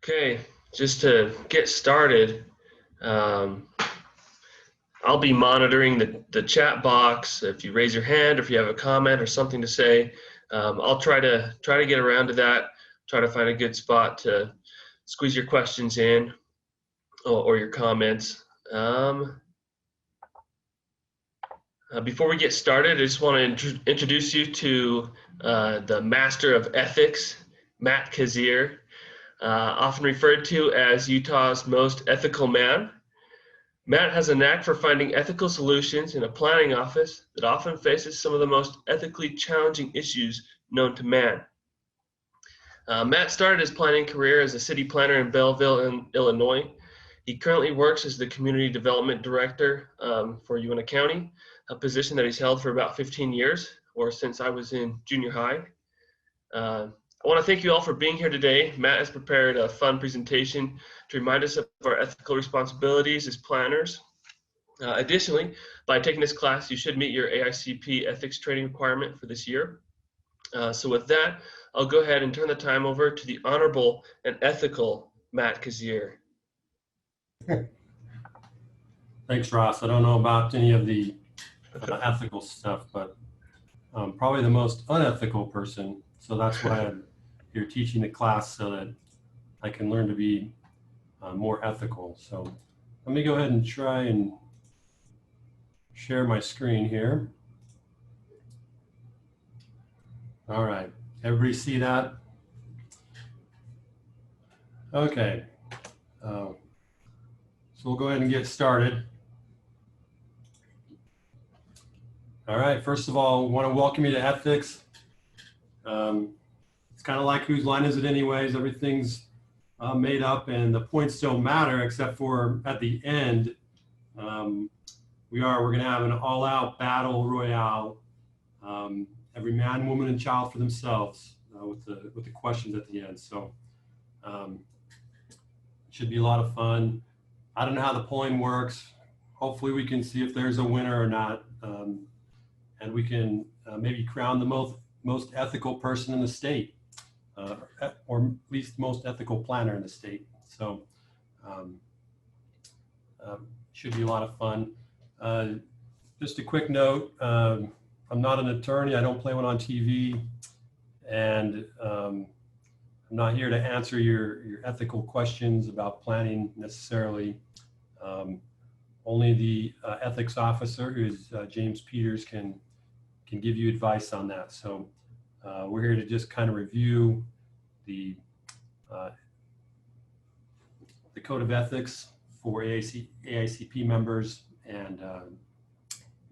Okay, just to get started, um, I'll be monitoring the chat box. If you raise your hand or if you have a comment or something to say, I'll try to get around to that, try to find a good spot to squeeze your questions in or your comments. Before we get started, I just want to introduce you to the Master of Ethics, Matt Kazeer, often referred to as Utah's most ethical man. Matt has a knack for finding ethical solutions in a planning office that often faces some of the most ethically challenging issues known to man. Matt started his planning career as a city planner in Belleville, Illinois. He currently works as the Community Development Director for UNA County, a position that he's held for about 15 years, or since I was in junior high. I want to thank you all for being here today. Matt has prepared a fun presentation to remind us of our ethical responsibilities as planners. Additionally, by taking this class, you should meet your Aicp ethics training requirement for this year. So with that, I'll go ahead and turn the time over to the honorable and ethical Matt Kazeer. Thanks, Ross. I don't know about any of the ethical stuff, but I'm probably the most unethical person. So that's why I'm here teaching the class, so that I can learn to be more ethical. So let me go ahead and try and share my screen here. All right, everybody see that? Okay, so we'll go ahead and get started. All right, first of all, I want to welcome you to ethics. It's kind of like whose line is it anyways? Everything's made up and the points don't matter except for at the end. We're going to have an all-out battle royale. Every man, woman, and child for themselves with the questions at the end. So it should be a lot of fun. I don't know how the polling works. Hopefully we can see if there's a winner or not. And we can maybe crown the most ethical person in the state, or at least most ethical planner in the state. So should be a lot of fun. Just a quick note, I'm not an attorney. I don't play one on TV, and I'm not here to answer your ethical questions about planning necessarily. Only the ethics officer, who is James Peters, can give you advice on that. So we're here to just kind of review the code of ethics for AICP members and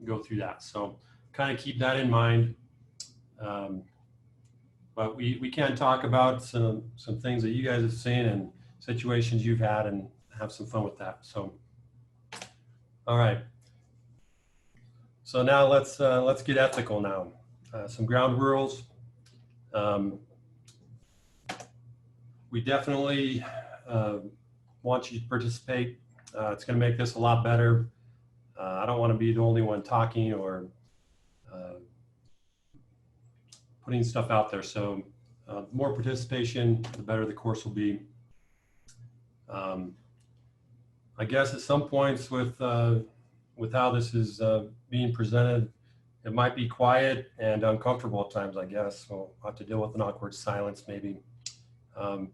go through that. So kind of keep that in mind. But we can talk about some things that you guys have seen and situations you've had and have some fun with that. So, all right. So now let's get ethical now. Some ground rules. We definitely want you to participate. It's going to make this a lot better. I don't want to be the only one talking or putting stuff out there. So the more participation, the better the course will be. I guess at some points with how this is being presented, it might be quiet and uncomfortable at times, I guess. So I'll have to deal with an awkward silence maybe. I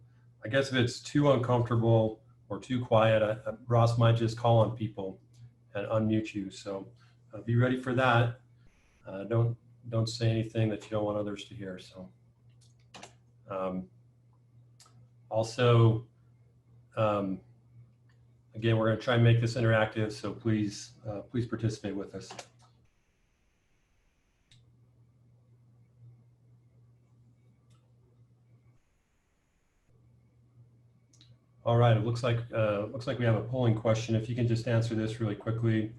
guess if it's too uncomfortable or too quiet, Ross might just call on people and unmute you. So be ready for that. Don't say anything that you don't want others to hear. So also, again, we're going to try and make this interactive, so please participate with us. All right, it looks like we have a polling question. If you can just answer this really quickly.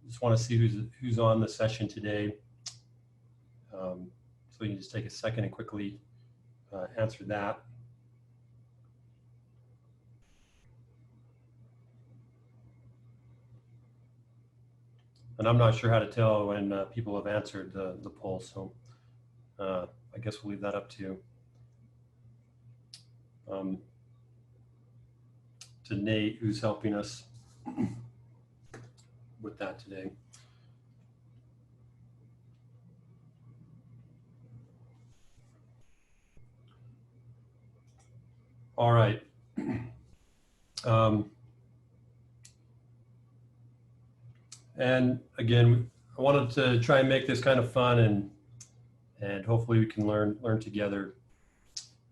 Just want to see who's on the session today. So you can just take a second and quickly answer that. And I'm not sure how to tell when people have answered the poll, so I guess we'll leave that up to you. Nate, who's helping us with that today. All right. And again, I wanted to try and make this kind of fun, and hopefully we can learn together.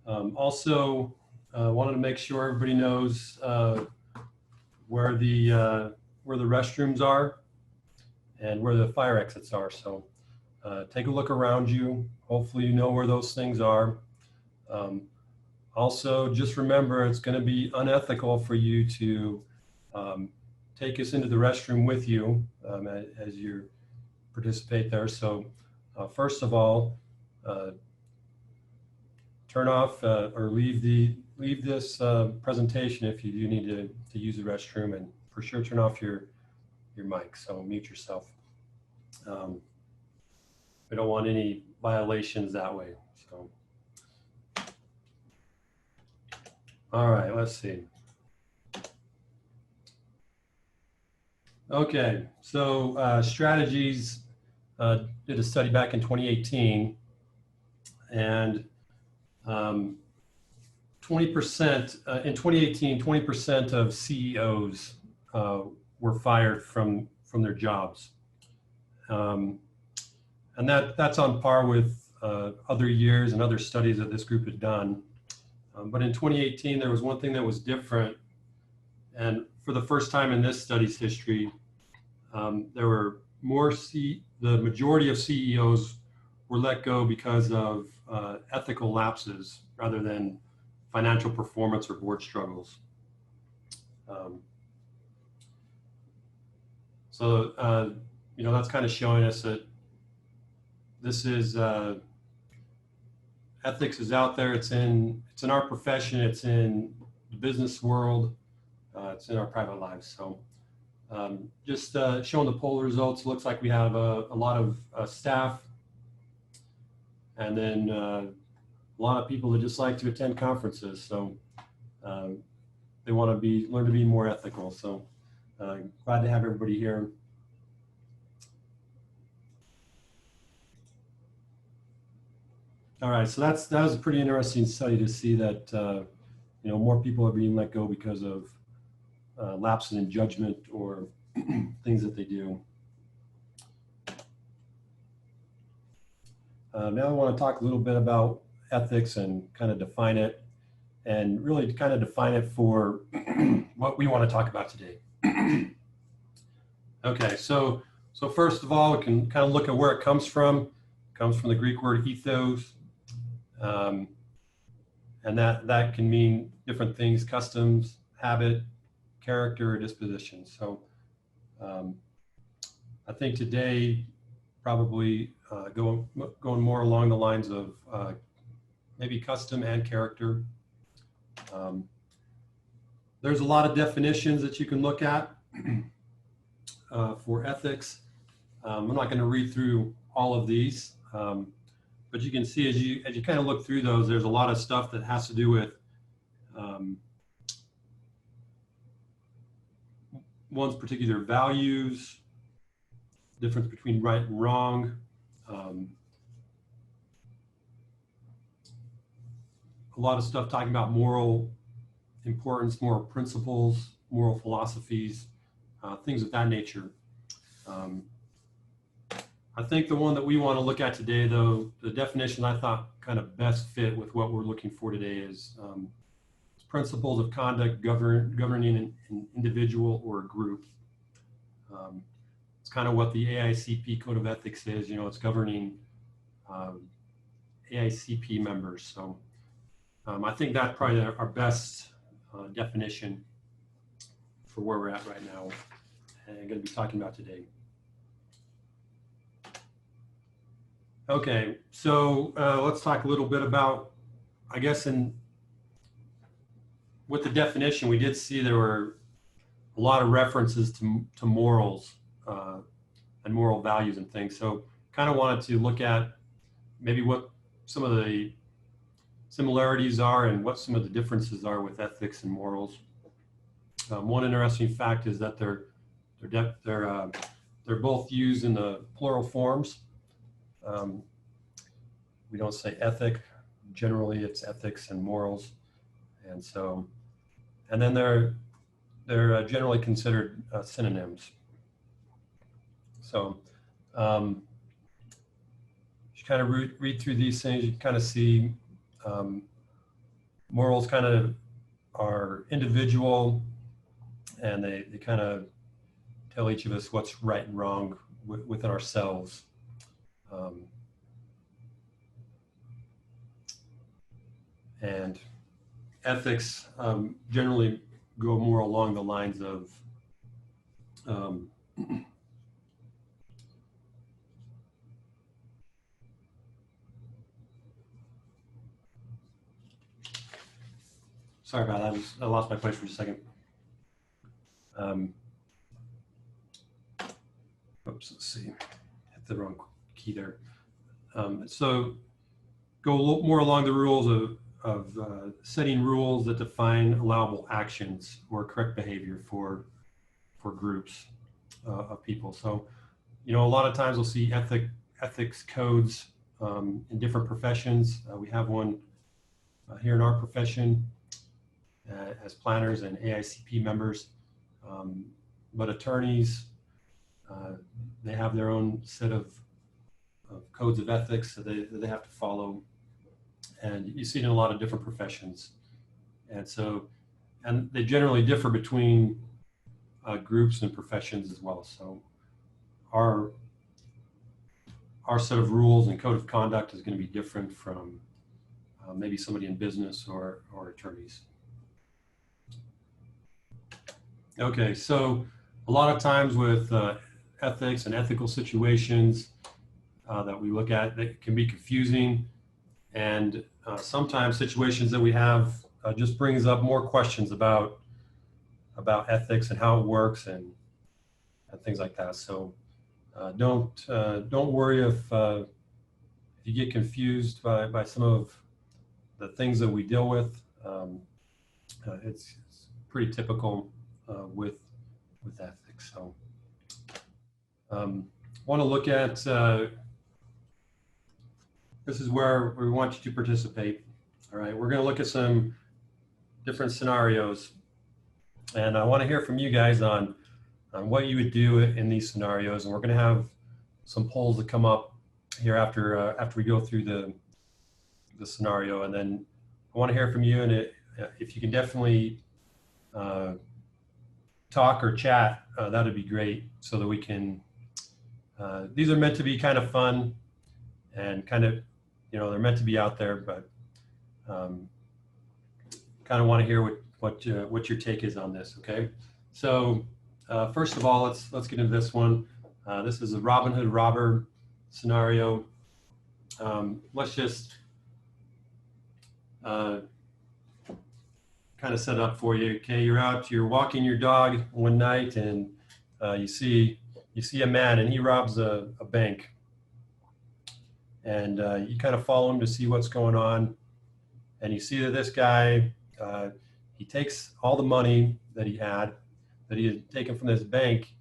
Also, wanted to make sure everybody knows where the restrooms are and where the fire exits are. So take a look around you. Hopefully you know where those things are. Also, just remember, it's going to be unethical for you to take us into the restroom with you as you participate there. So first of all, turn off or leave this presentation if you do need to use the restroom, and for sure turn off your mic, so mute yourself. We don't want any violations that way. So, all right, let's see. Okay, so strategies did a study back in 2018, and 20% in 2018, 20% of CEOs were fired from their jobs, and that's on par with other years and other studies that this group had done. But in 2018, there was one thing that was different, and for the first time in this study's history, there were the majority of CEOs were let go because of ethical lapses rather than financial performance or board struggles. So that's kind of showing us that this is ethics is out there. It's in our profession. It's in the business world. It's in our private lives. So just showing the poll results. Looks like we have a lot of staff, and then a lot of people that just like to attend conferences. So they want to learn to be more ethical. So glad to have everybody here. All right, so that was a pretty interesting study to see that more people are being let go because of lapses in judgment or things that they do. Now I want to talk a little bit about ethics and kind of define it, and really kind of define it for what we want to talk about today. Okay, so first of all, we can kind of look at where it comes from. It comes from the Greek word ethos, and that can mean different things: customs, habit, character, or disposition. So I think today probably going more along the lines of maybe custom and character. There's a lot of definitions that you can look at for ethics. I'm not going to read through all of these, but you can see as you kind of look through those, there's a lot of stuff that has to do with one's particular values, difference between right and wrong, a lot of stuff talking about moral importance, moral principles, moral philosophies, things of that nature. I think the one that we want to look at today, though, the definition I thought kind of best fit with what we're looking for today is principles of conduct governing an individual or a group. It's kind of what the Aicp Code of Ethics is. It's governing Aicp members. So I think that's probably our best definition for where we're at right now and I'm going to be talking about today. Okay, so let's talk a little bit about, I guess, with the definition, we did see there were a lot of references to morals and moral values and things. So kind of wanted to look at maybe what some of the similarities are and what some of the differences are with ethics and morals. One interesting fact is that they're both used in the plural forms. We don't say ethic. Generally, it's ethics and morals, and so, and then they're generally considered synonyms. So, you kind of read through these things. You kind of see morals kind of are individual, and they kind of tell each of us what's right and wrong within ourselves. And ethics generally go more along the lines of sorry about that. I lost my place for a second. Oops, let's see. Hit the wrong key there. So go a little more along the rules of setting rules that define allowable actions or correct behavior for groups of people. So, a lot of times we'll see ethics codes in different professions. We have one here in our profession as planners and Aicp members, but attorneys, they have their own set of codes of ethics that they have to follow. And you see it in a lot of different professions. And so, and they generally differ between groups and professions as well. So our set of rules and code of conduct is going to be different from maybe somebody in business or attorneys. Okay, so a lot of times with ethics and ethical situations that we look at, that can be confusing. And sometimes situations that we have just brings up more questions about ethics and how it works and things like that. So don't worry if you get confused by some of the things that we deal with. It's pretty typical with ethics. So want to look at this is where we want you to participate. All right, we're going to look at some different scenarios, and I want to hear from you guys on what you would do in these scenarios. And we're going to have some polls that come up here after we go through the scenario, and then I want to hear from you. And if you can definitely talk or chat, that would be great, so that we can. These are meant to be kind of fun and kind of, they're meant to be out there, but kind of want to hear what your take is on this. Okay, so first of all, let's get into this one. This is a Robin Hood robber scenario. Let's just kind of set it up for you. Okay, you're walking your dog one night, and you see a man, and he robs a bank. And you kind of follow him to see what's going on. And you see that this guy, he takes all the money that he had taken from this bank,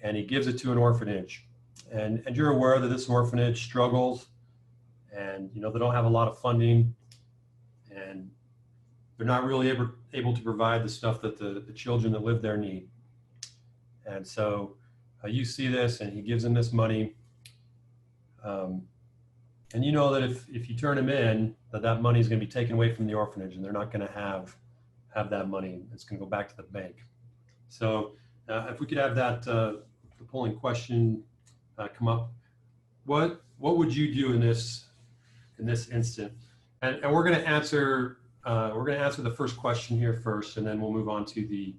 and he gives it to an orphanage. And you're aware that this orphanage struggles, and they don't have a lot of funding, and they're not really able to provide the stuff that the children that live there need. And so you see this, and he gives them this money. And you know that if you turn him in, that money is going to be taken away from the orphanage, and they're not going to have that money. It's going to go back to the bank. So if we could have that the polling question come up, what would you do in this instant? And we're going to answer the first question here first, and then we'll move on to the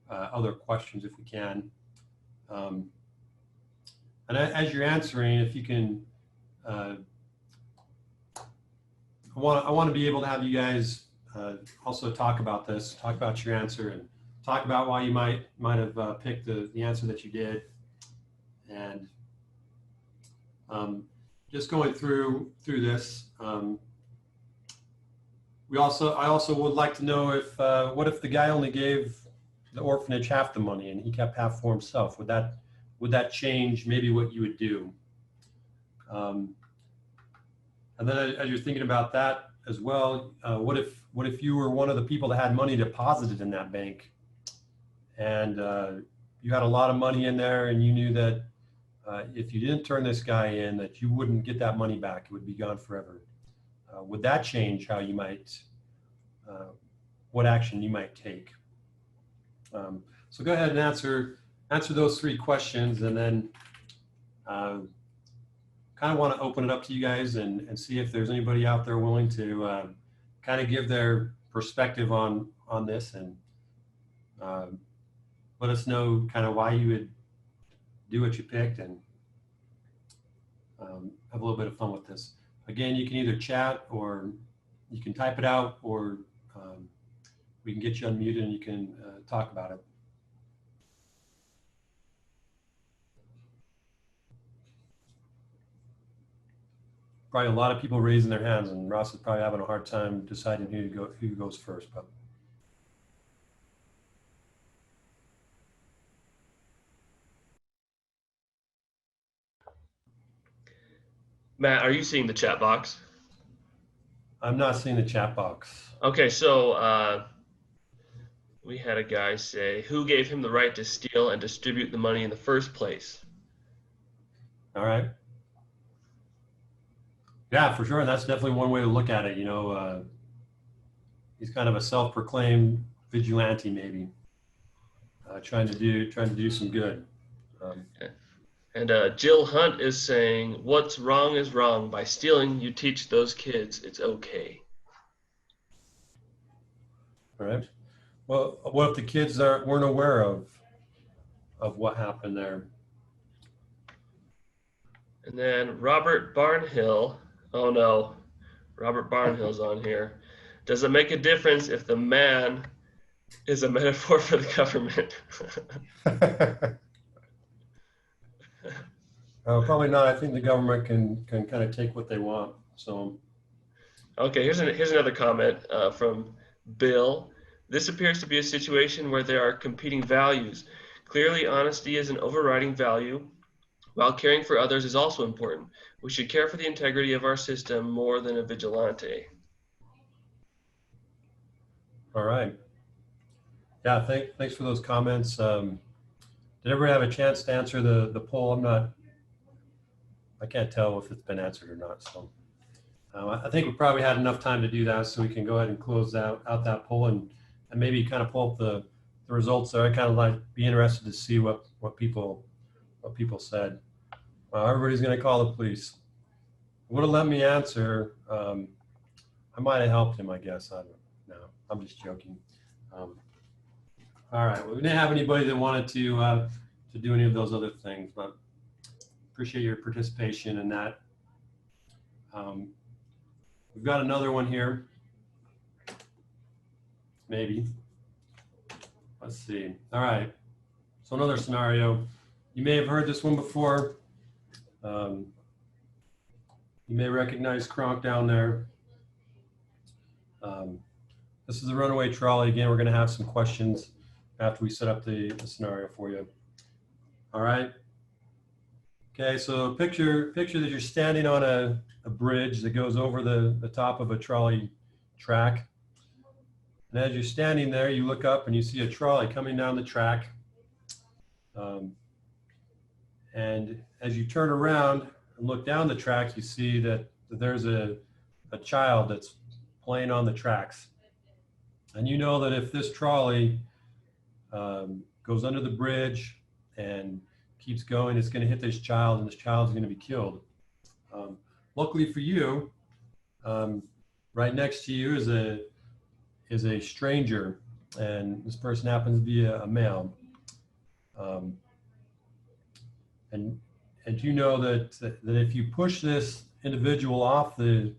other questions if we can. And as you're answering, if you can. I want to be able to have you guys also talk about this, talk about your answer, and talk about why you might have picked the answer that you did, and just going through this. I also would like to know if what if the guy only gave the orphanage half the money and he kept half for himself? Would that change maybe what you would do? And then as you're thinking about that as well, what if you were one of the people that had money deposited in that bank, and you had a lot of money in there, and you knew that if you didn't turn this guy in, that you wouldn't get that money back; it would be gone forever. Would that change how you might, what action you might take? So go ahead and answer those three questions, and then kind of want to open it up to you guys and see if there's anybody out there willing to kind of give their perspective on this, and let us know kind of why you would do what you picked, and have a little bit of fun with this. Again, you can either chat or you can type it out, or we can get you unmuted and you can talk about it. Probably a lot of people raising their hands, and Ross is probably having a hard time deciding who goes first. But Matt, are you seeing the chat box? I'm not seeing the chat box. Okay, so we had a guy say, who gave him the right to steal and distribute the money in the first place? All right. Yeah, for sure. And that's definitely one way to look at it. You know, he's kind of a self-proclaimed vigilante, maybe, trying to do some good. And Jill Hunt is saying, what's wrong is wrong. By stealing, you teach those kids it's okay. All right. Well, what if the kids weren't aware of what happened there? And then Robert Barnhill, oh no, Robert Barnhill's on here. Does it make a difference if the man is a metaphor for the government? Probably not. I think the government can kind of take what they want. So, okay, here's another comment from Bill. This appears to be a situation where there are competing values. Clearly, honesty is an overriding value, while caring for others is also important. We should care for the integrity of our system more than a vigilante. All right. Yeah, thanks for those comments. Did everybody have a chance to answer the poll? I can't tell if it's been answered or not. So I think we probably had enough time to do that, so we can go ahead and close out that poll and maybe kind of pull up the results there. I kind of like be interested to see what people said. Everybody's going to call the police. Would have let me answer. I might have helped him, I guess. I don't know. I'm just joking. All right. Well, we didn't have anybody that wanted to do any of those other things, but appreciate your participation in that. We've got another one here. Maybe. Let's see. All right. So another scenario. You may have heard this one before. You may recognize Kronk down there. This is a runaway trolley. Again, we're going to have some questions after we set up the scenario for you. All right. Okay, so picture that you're standing on a bridge that goes over the top of a trolley track. And as you're standing there, you look up and you see a trolley coming down the track. And as you turn around and look down the track, you see that there's a child that's playing on the tracks. And you know that if this trolley goes under the bridge and keeps going, it's going to hit this child, and this child is going to be killed. Luckily for you, right next to you is a stranger, and this person happens to be a male. And you know that if you push this individual off the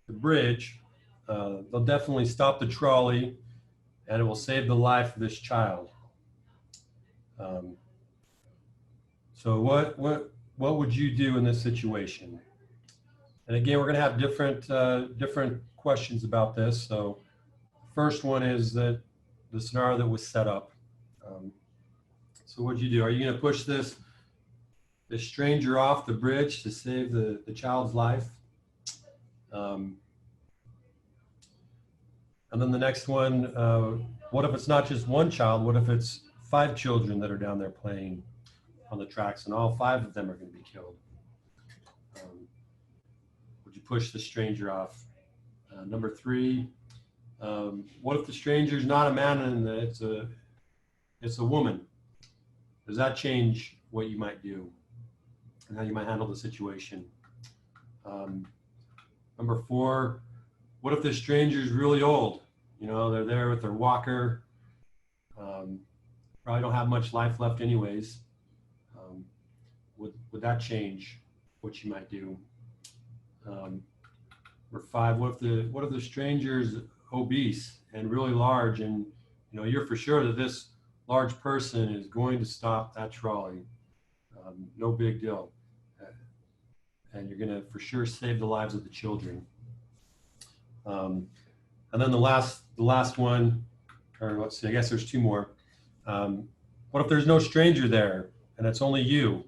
bridge, they'll definitely stop the trolley, and it will save the life of this child. So what would you do in this situation? And again, we're going to have different questions about this. So first one is that the scenario that was set up. So what'd you do? Are you going to push this stranger off the bridge to save the child's life? And then the next one, what if it's not just one child? What if it's 5 children that are down there playing on the tracks and all 5 of them are going to be killed? Would you push the stranger off? Number 3, what if the stranger's not a man and it's a woman? Does that change what you might do and how you might handle the situation? Number 4, what if the stranger's really old? You know, they're there with their walker, probably don't have much life left anyways. Would that change what you might do? Number 5, what if the stranger's obese and really large, and you know you're for sure that this large person is going to stop that trolley, no big deal, and you're going to for sure save the lives of the children. And then the last one, or let's see, I guess there's 2 more. What if there's no stranger there and it's only you,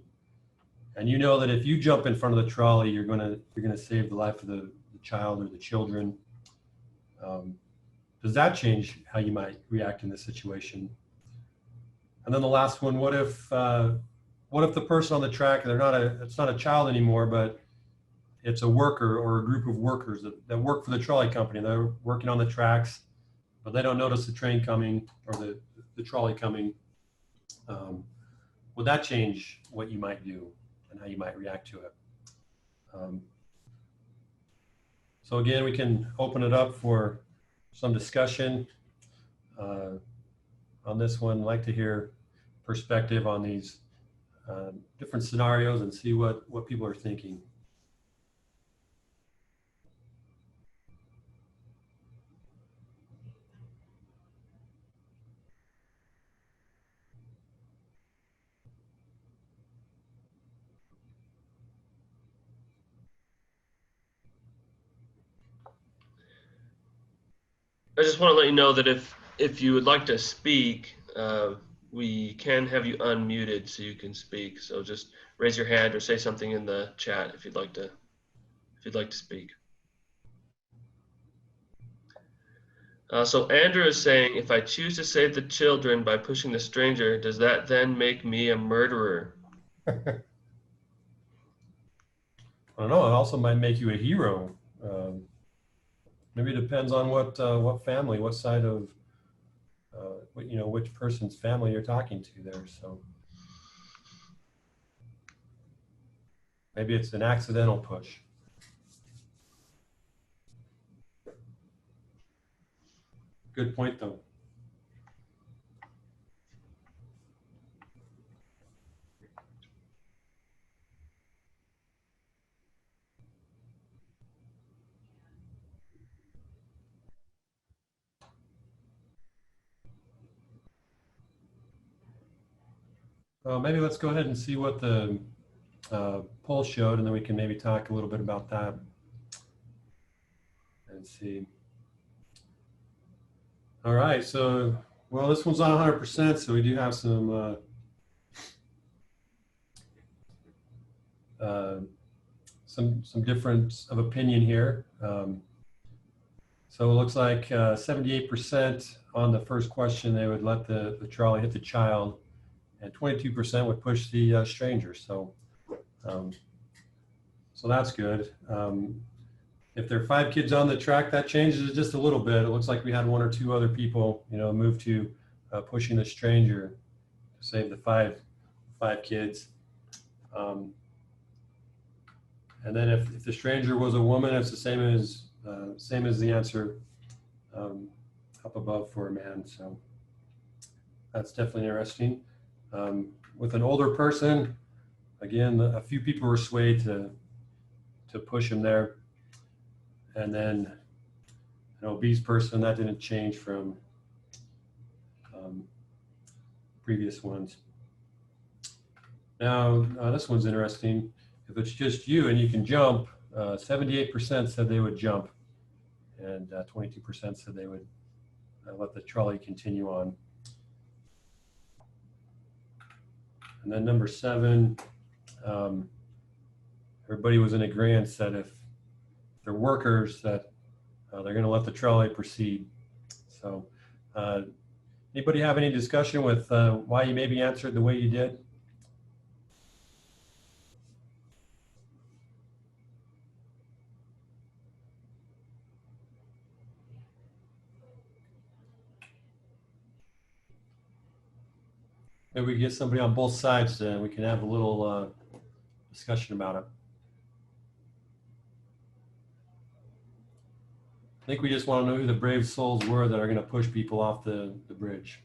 and you know that if you jump in front of the trolley, you're gonna save the life of the child or the children? Does that change how you might react in this situation? And then the last one, what if the person on the track, it's not a child anymore, but it's a worker or a group of workers that work for the trolley company. They're working on the tracks, but they don't notice the train coming or the trolley coming. Would that change what you might do and how you might react to it? So again, we can open it up for some discussion on this one. I'd like to hear perspective on these different scenarios and see what people are thinking. I just want to let you know that if you would like to speak, we can have you unmuted so you can speak. So just raise your hand or say something in the chat if you'd like to speak. So Andrew is saying, if I choose to save the children by pushing the stranger, does that then make me a murderer? I don't know. It also might make you a hero. Maybe it depends on what family, what side of, which person's family you're talking to there. So maybe it's an accidental push. Good point, though. Maybe let's go ahead and see what the poll showed, and then we can maybe talk a little bit about that and see. All right, so, well, this one's not 100%, so we do have some difference of opinion here. So it looks like 78% on the first question, they would let the trolley hit the child, and 22% would push the stranger. So, so that's good. If there are 5 kids on the track, that changes it just a little bit. It looks like we had 1 or 2 other people, move to pushing the stranger to save the five kids. And then if the stranger was a woman, it's the same as the answer up above for a man. So that's definitely interesting. With an older person, again, a few people were swayed to push him there. And then an obese person, that didn't change from previous ones. Now, this one's interesting. If it's just you and you can jump, 78% said they would jump, and 22% said they would let the trolley continue on. And then number 7, everybody was in agreement that if they're workers, that they're going to let the trolley proceed. So anybody have any discussion with why you maybe answered the way you did? Maybe we get somebody on both sides and we can have a little discussion about it. I think we just want to know who the brave souls were that are going to push people off the bridge.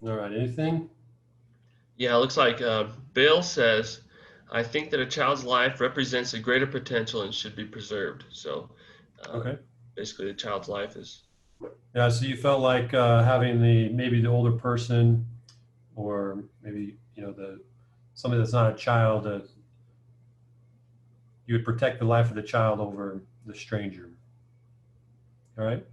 All right, anything? Yeah, it looks like Bill says, I think that a child's life represents a greater potential and should be preserved. So Okay. basically the child's life is. Yeah, so you felt like having maybe the older person, or maybe somebody that's not a child, you would protect the life of the child over the stranger. All right.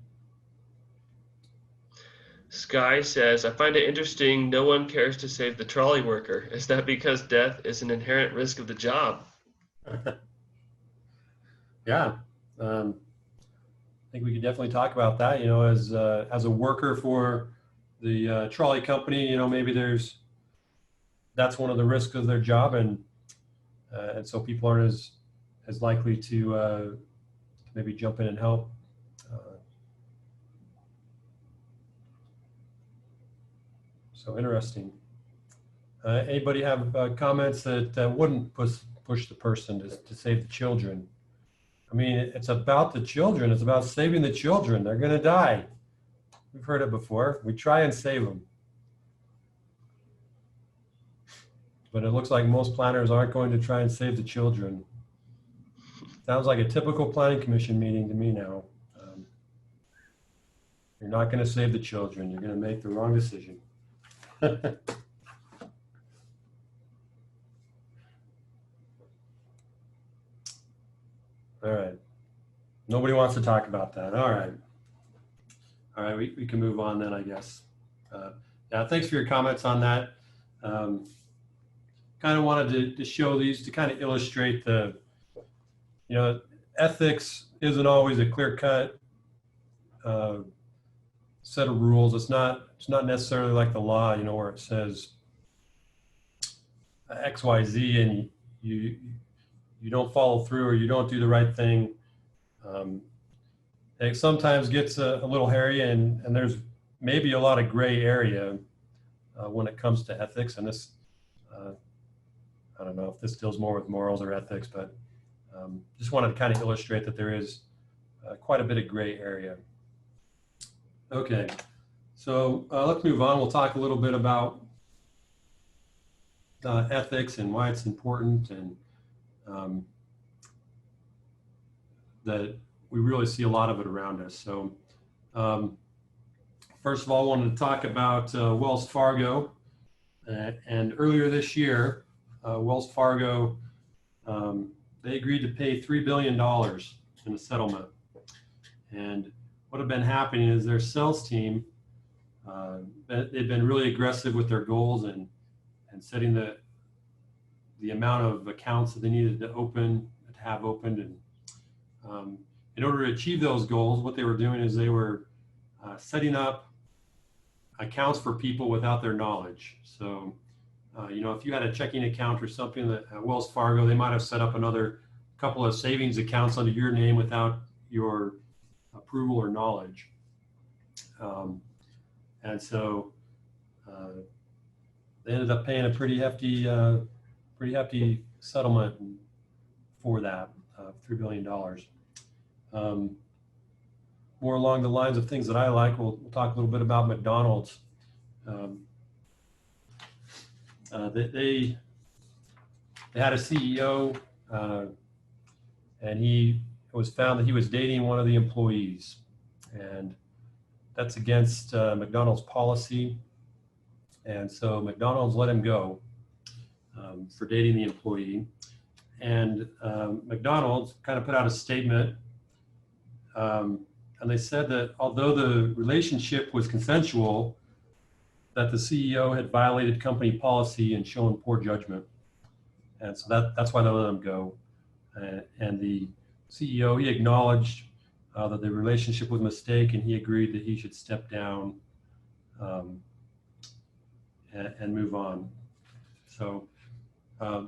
Sky says, I find it interesting no one cares to save the trolley worker. Is that because death is an inherent risk of the job? Yeah. I think we could definitely talk about that, as a worker for the trolley company, maybe that's one of the risks of their job. And so people aren't as likely to maybe jump in and help. So interesting. Anybody have comments that wouldn't push the person to save the children? I mean, it's about the children. It's about saving the children. They're going to die. We've heard it before. We try and save them. But it looks like most planners aren't going to try and save the children. Sounds like a typical planning commission meeting to me now. You're not going to save the children. You're going to make the wrong decision. All right. Nobody wants to talk about that. All right. All right, we can move on then, I guess. Yeah, thanks for your comments on that. Kind of wanted to show these to kind of illustrate ethics isn't always a clear-cut set of rules. It's not necessarily like the law, where it says X, Y, Z, and you don't follow through or you don't do the right thing. It sometimes gets a little hairy, and there's maybe a lot of gray area when it comes to ethics. And this, I don't know if this deals more with morals or ethics, but just wanted to kind of illustrate that there is quite a bit of gray area. Okay, so let's move on. We'll talk a little bit about ethics and why it's important, and that we really see a lot of it around us. So first of all, I wanted to talk about Wells Fargo. And earlier this year, Wells Fargo, they agreed to pay $3 billion in a settlement. And what had been happening is their sales team, they've been really aggressive with their goals and setting the amount of accounts that they needed to have opened. And in order to achieve those goals, what they were doing is they were setting up accounts for people without their knowledge. So, if you had a checking account or something at Wells Fargo, they might have set up another couple of savings accounts under your name without your approval or knowledge. And so they ended up paying a pretty hefty settlement for that, $3 billion. More along the lines of things that I like, we'll talk a little bit about McDonald's. They had a CEO, and it was found that he was dating one of the employees, and that's against McDonald's policy. And so McDonald's let him go for dating the employee. And McDonald's kind of put out a statement, and they said that although the relationship was consensual, that the CEO had violated company policy and shown poor judgment. And so that's why they let him go. And the CEO, he acknowledged that the relationship was a mistake, and he agreed that he should step down and move on. So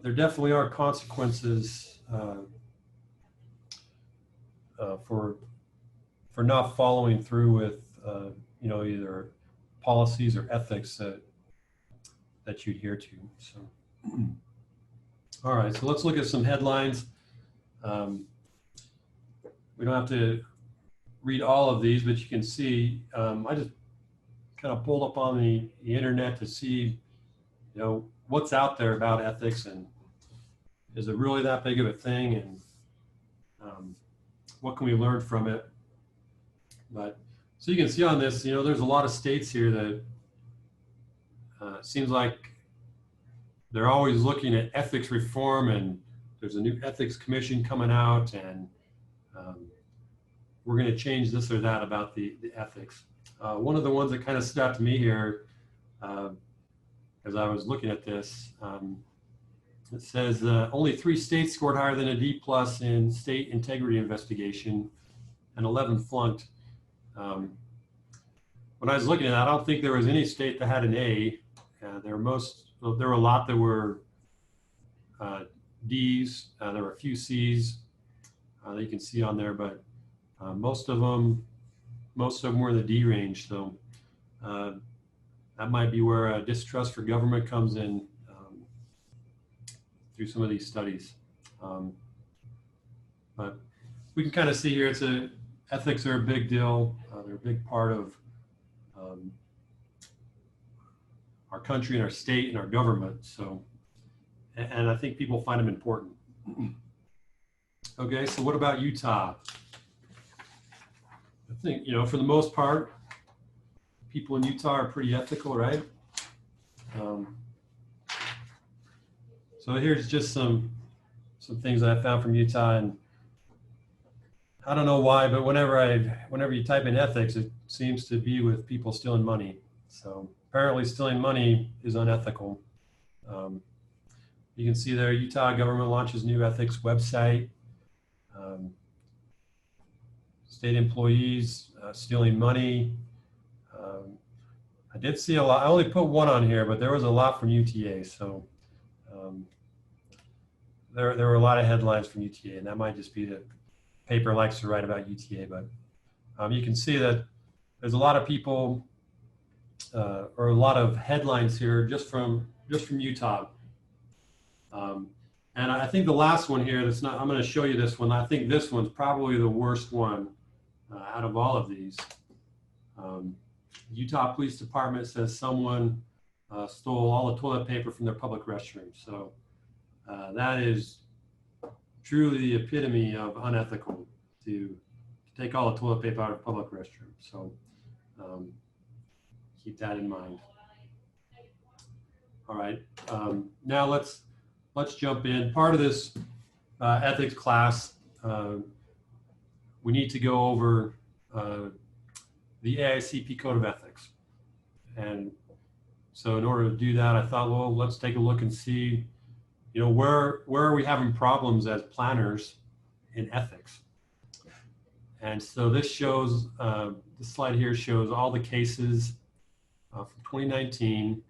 there definitely are consequences for not following through with either policies or ethics that you adhere to. So, all right. So let's look at some headlines. We don't have to read all of these, but you can see. I just kind of pulled up on the internet to see, what's out there about ethics, and is it really that big of a thing, and what can we learn from it? But so you can see on this, there's a lot of states here that seems like they're always looking at ethics reform, and there's a new ethics commission coming out, and we're going to change this or that about the ethics. One of the ones that kind of stood out to me here, as I was looking at this, it says only 3 states scored higher than a D+ in state integrity investigation, and 11 flunked. When I was looking at that, I don't think there was any state that had an A. There were a lot that were Ds. There were a few Cs that you can see on there, but most of them were in the D range. So that might be where distrust for government comes in through some of these studies. But we can kind of see here, ethics are a big deal. They're a big part of our country and our state and our government. So, and I think people find them important. Okay, so what about Utah? I think, for the most part, people in Utah are pretty ethical, right? So here's just some things that I found from Utah, and I don't know why, but whenever you type in ethics, it seems to be with people stealing money. So apparently stealing money is unethical. You can see there, Utah government launches new ethics website. State employees stealing money. I did see a lot. I only put one on here, but there was a lot from UTA. So there were a lot of headlines from UTA, and that might just be the paper likes to write about UTA. But you can see that there's a lot of people or a lot of headlines here just from Utah. And I think the last one here, I'm going to show you this one. I think this one's probably the worst one out of all of these. Utah Police Department says someone stole all the toilet paper from their public restroom. So that is truly the epitome of unethical, to take all the toilet paper out of public restroom. So keep that in mind. All right, now let's jump in. Part of this ethics class, we need to go over the Aicp Code of Ethics. And so in order to do that, I thought, well, let's take a look and see, where are we having problems as planners in ethics? And so this shows, this slide here shows all the cases from 2019.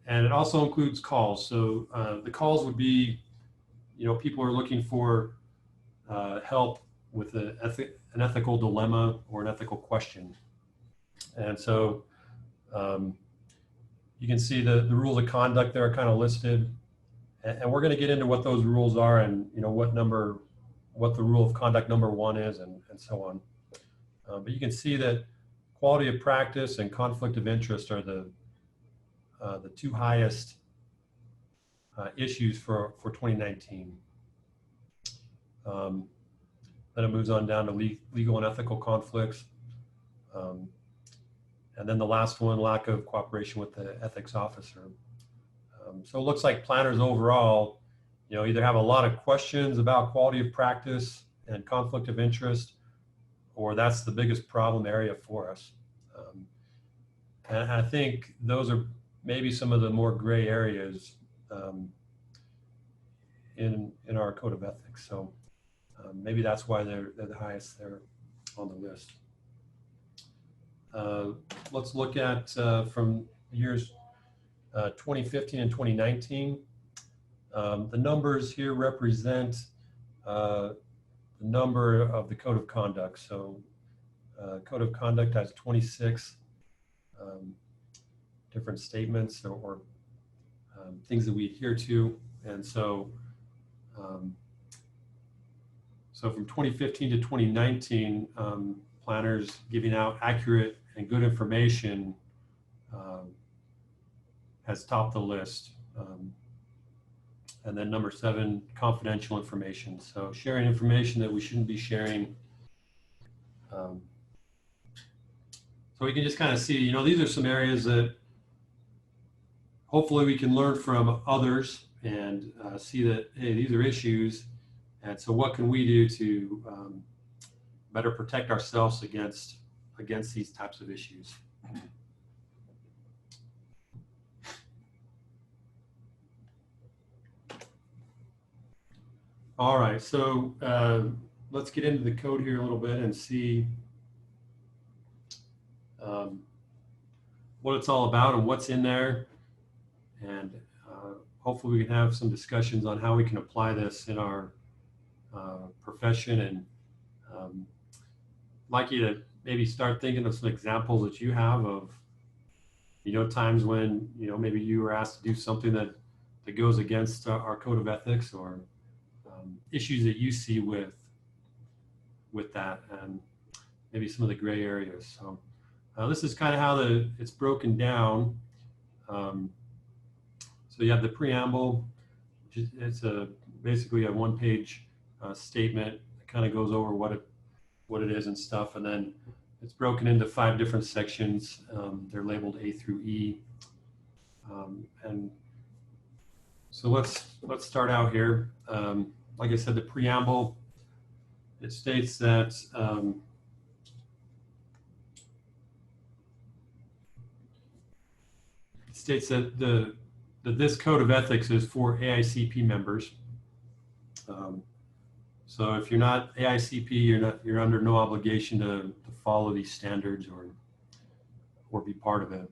And it also includes calls. So the calls would be, people are looking for help with an ethical dilemma or an ethical question. And so you can see the rules of conduct there are kind of listed. And we're going to get into what those rules are, and what the rule of conduct number 1 is, and so on. But you can see that quality of practice and conflict of interest are the 2 highest issues for 2019. Then it moves on down to legal and ethical conflicts. And then the last one, lack of cooperation with the ethics officer. So it looks like planners overall, either have a lot of questions about quality of practice and conflict of interest, or that's the biggest problem area for us. And I think those are maybe some of the more gray areas in our code of ethics. So maybe that's why they're the highest there on the list. Let's look at from years 2015 and 2019. The numbers here represent the number of the code of conduct. So code of conduct has 26 different statements or things that we adhere to. And so so from 2015 to 2019, planners giving out accurate and good information has topped the list. And then number 7, confidential information. So sharing information that we shouldn't be sharing. So we can just kind of see, these are some areas that hopefully we can learn from others and see that, hey, these are issues. And so what can we do to better protect ourselves against these types of issues? All right, so let's get into the code here a little bit and see what it's all about and what's in there. And hopefully we can have some discussions on how we can apply this in our profession. And I'd like you to maybe start thinking of some examples that you have of, times when, maybe you were asked to do something that goes against our code of ethics, or issues that you see with that, and maybe some of the gray areas. So this is kind of how it's broken down. So you have the preamble, which is, it's basically a one-page statement that kind of goes over what it is and stuff, and then it's broken into 5 different sections. They're labeled A through E, and so let's start out here. Like I said, the preamble, it states that that this code of ethics is for AICP members. So if you're not AICP, you're under no obligation to follow these standards or be part of it.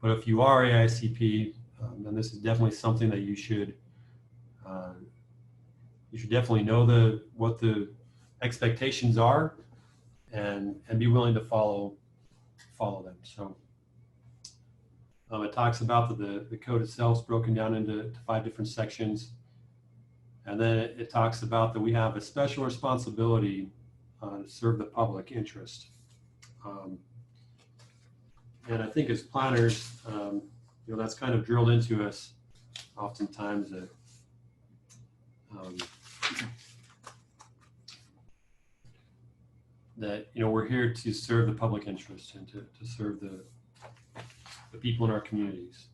But if you are AICP, then this is definitely something that you should definitely know what the expectations are and be willing to follow them. So it talks about the code itself is broken down into 5 different sections. And then it talks about that we have a special responsibility to serve the public interest. And I think as planners, that's kind of drilled into us oftentimes that we're here to serve the public interest and to serve the people in our communities.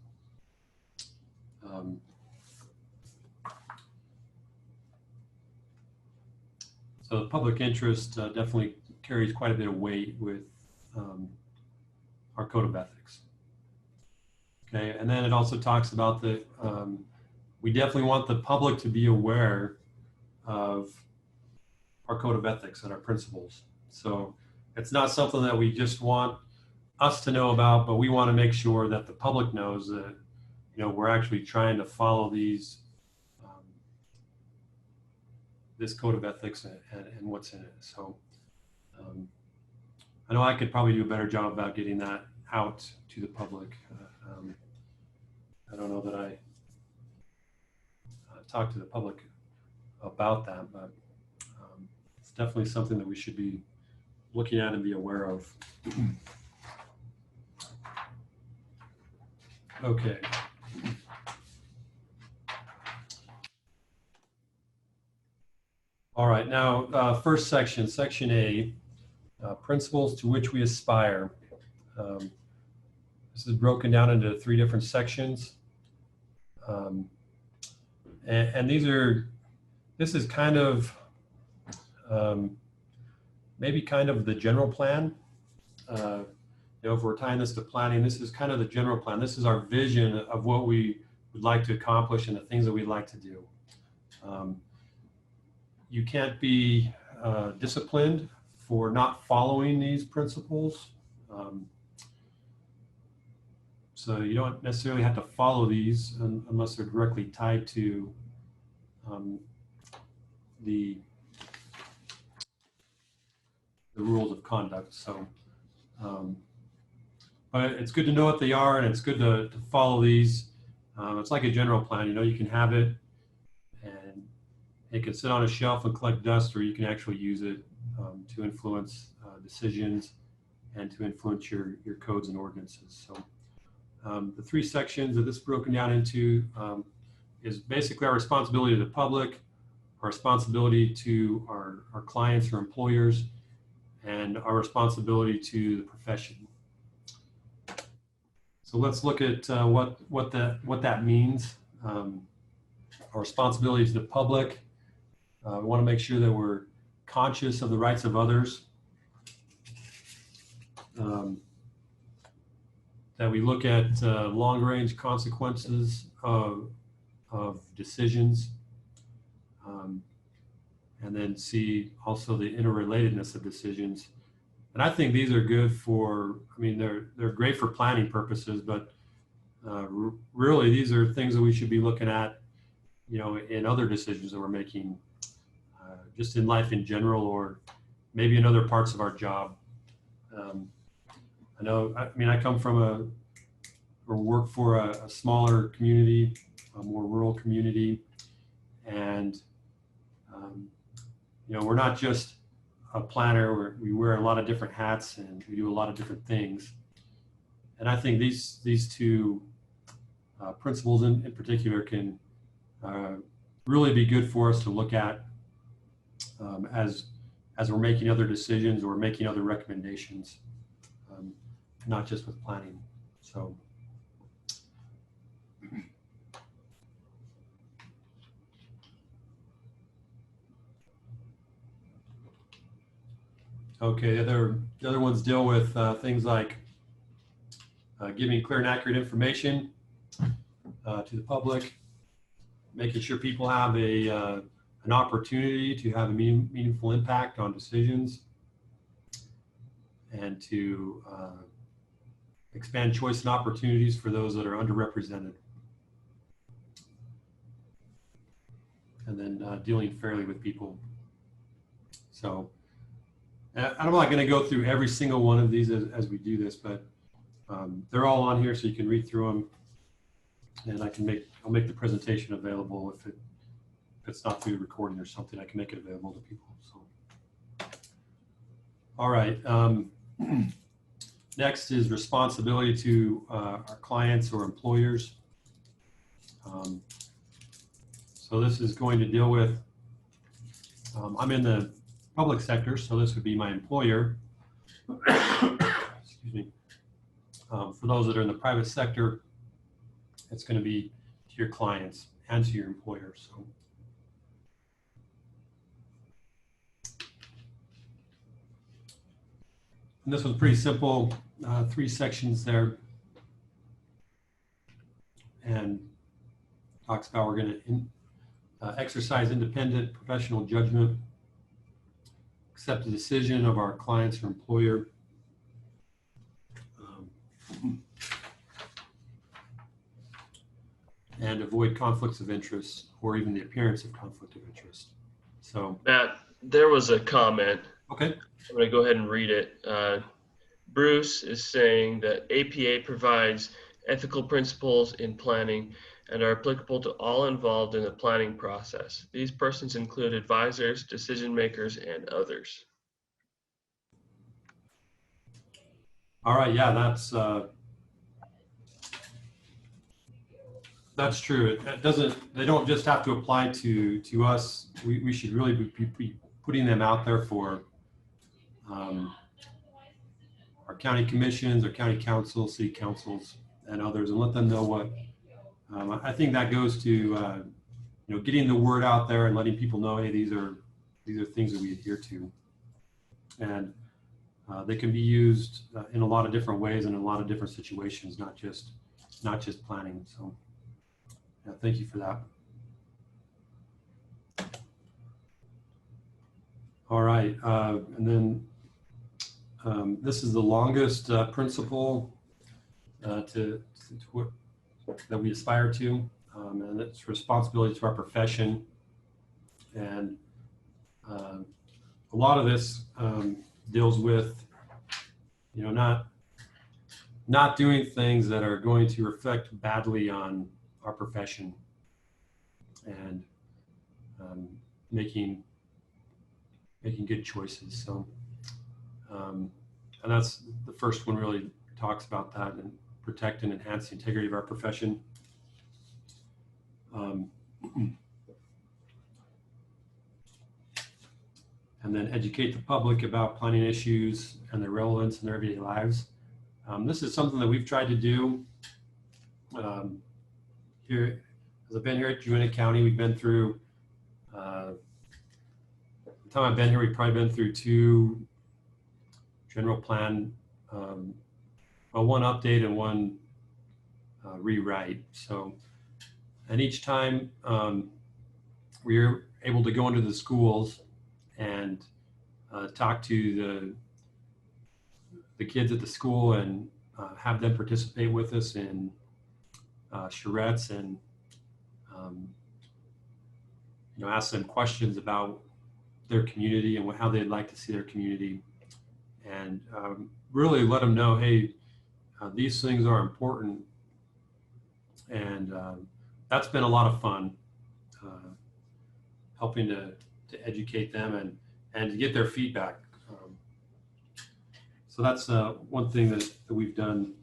So the public interest definitely carries quite a bit of weight with our code of ethics. Okay, and then it also talks about we definitely want the public to be aware of our code of ethics and our principles. So it's not something that we just want us to know about, but we want to make sure that the public knows that, we're actually trying to follow this code of ethics and what's in it. So I know I could probably do a better job about getting that out to the public. I don't know that I talk to the public about that, but it's definitely something that we should be looking at and be aware of. Okay. right, now first section, section A, principles to which we aspire. This is broken down into 3 different sections. And this is kind of, maybe kind of the general plan. You know, if we're tying this to planning, this is kind of the general plan. This is our vision of what we would like to accomplish and the things that we'd like to do. You can't be disciplined for not following these principles. So you don't necessarily have to follow these unless they're directly tied to the rules of conduct. So, but it's good to know what they are, and it's good to follow these. It's like a general plan. You know, you can have it, and it can sit on a shelf and collect dust, or you can actually use it to influence decisions and to influence your codes and ordinances. So the 3 sections that this is broken down into is basically our responsibility to the public, our responsibility to our clients or employers, and our responsibility to the profession. So let's look at what that means. Our responsibility to the public. We want to make sure that we're conscious of the rights of others. That we look at long-range consequences of decisions, and then see also the interrelatedness of decisions. And I think these are good for, I mean, they're great for planning purposes, but really these are things that we should be looking at, you know, in other decisions that we're making, just in life in general, or maybe in other parts of our job. I know, I mean, I come from or work for a smaller community, a more rural community, and you know, we're not just a planner. We wear a lot of different hats, and we do a lot of different things. And I think these 2 principles in particular can really be good for us to look at as we're making other decisions or making other recommendations, not just with planning. So. Okay, the other ones deal with things like giving clear and accurate information to the public, making sure people have an opportunity to have a meaningful impact on decisions, and to expand choice and opportunities for those that are underrepresented, and then dealing fairly with people. So. I'm not going to go through every single one of these as we do this, but they're all on here, so you can read through them, and I'll make the presentation available if it's not through recording or something. I can make it available to people. So, all right. Next is responsibility to our clients or employers. So this is going to deal with. I'm in the public sector, so this would be my employer. Excuse me. For those that are in the private sector, it's going to be to your clients and to your employer. So, and this was pretty simple, 3 sections there, and talks about we're going to exercise independent professional judgment, accept the decision of our clients or employer, and avoid conflicts of interest or even the appearance of conflict of interest. So, Matt, there was a comment. Okay. I'm going to go ahead and read it. Bruce is saying that APA provides ethical principles in planning and are applicable to all involved in the planning process. These persons include advisors, decision makers, and others. All right, yeah, that's true. It doesn't. They don't just have to apply to us. We should really be putting them out there for our county commissions, our county councils, city councils, and others, and let them know what. I think that goes to getting the word out there and letting people know, hey, these are things that we adhere to, and they can be used in a lot of different ways and in a lot of different situations, not just planning. So, yeah, thank you for that. All right, and then this is the longest principle that we aspire to, and it's responsibility to our profession. And a lot of this deals with, not doing things that are going to reflect badly on our profession, and making good choices. So, and that's the first one really talks about that, and protect and enhance the integrity of our profession. And then educate the public about planning issues and their relevance in their everyday lives. This is something that we've tried to do here. As I've been here at Juana County, we've been through, the time I've been here, we've probably been through 2 general plan, one update and one rewrite. So, and each time we were able to go into the schools and talk to the kids at the school and have them participate with us in charrettes, and ask them questions about their community and how they'd like to see their community, and really let them know, hey, these things are important. And that's been a lot of fun, helping to educate them and to get their feedback. So that's one thing that we've done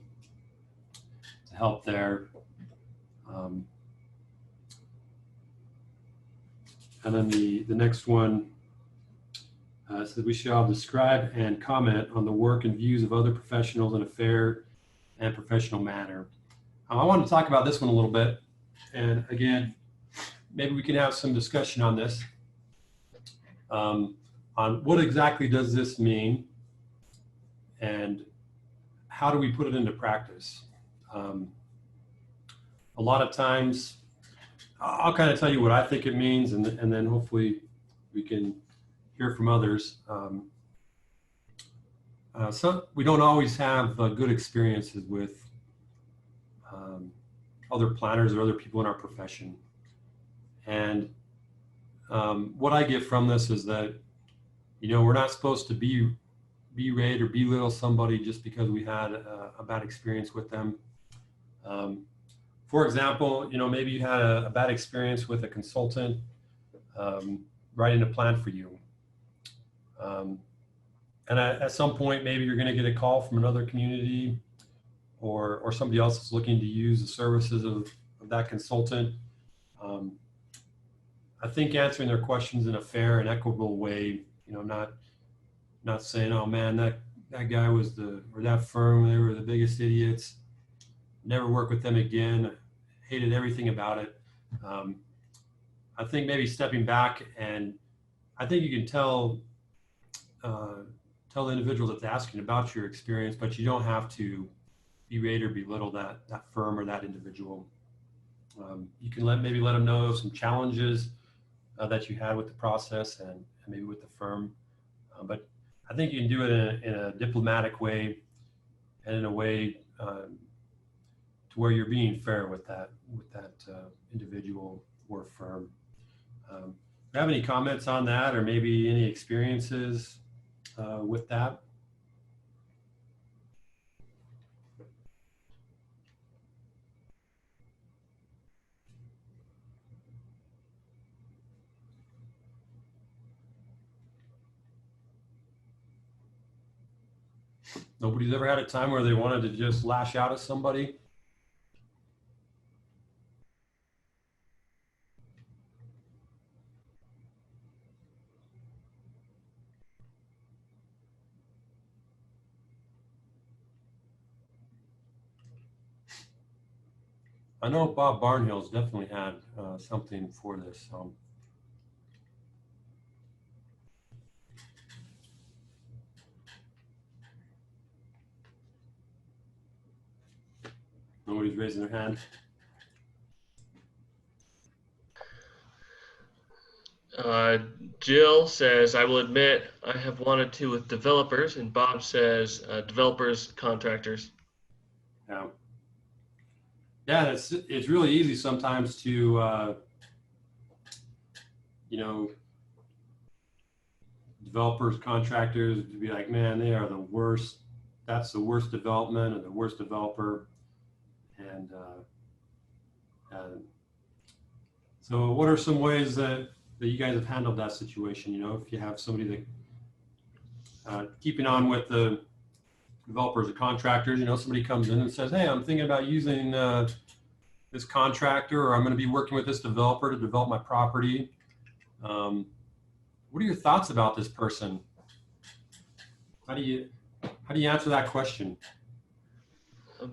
to help there. And then the next one says we shall describe and comment on the work and views of other professionals in a fair and professional manner. I want to talk about this one a little bit, and again, maybe we can have some discussion on this, on what exactly does this mean and how do we put it into practice. A lot of times, I'll kind of tell you what I think it means, and then hopefully we can hear from others. So we don't always have good experiences with other planners or other people in our profession. And what I get from this is that, we're not supposed to berate or belittle somebody just because we had a bad experience with them. For example, maybe you had a bad experience with a consultant writing a plan for you. And at some point, maybe you're going to get a call from another community, or somebody else is looking to use the services of that consultant. I think answering their questions in a fair and equitable way, not saying, oh man, that guy was or that firm, they were the biggest idiots, never work with them again, hated everything about it. I think maybe stepping back, and I think you can tell the individual that's asking about your experience, but you don't have to berate or belittle that firm or that individual. You can maybe let them know some challenges that you had with the process and maybe with the firm. But I think you can do it in a diplomatic way, and in a way to where you're being fair with that individual or firm. Do you have any comments on that, or maybe any experiences with that? Nobody's ever had a time where they wanted to just lash out at somebody? I know Bob Barnhill's definitely had something for this. Nobody's raising their hand. Jill says, I will admit I have wanted to with developers, and Bob says developers, contractors. Yeah. Yeah, it's really easy sometimes to, you know, developers, contractors to be like, man, they are the worst. That's the worst development or the worst developer. And so what are some ways that you guys have handled that situation? You know, if you have somebody that, keeping on with the developers or contractors, you know, somebody comes in and says, hey, I'm thinking about using this contractor, or I'm going to be working with this developer to develop my property. What are your thoughts about this person? How do you answer that question?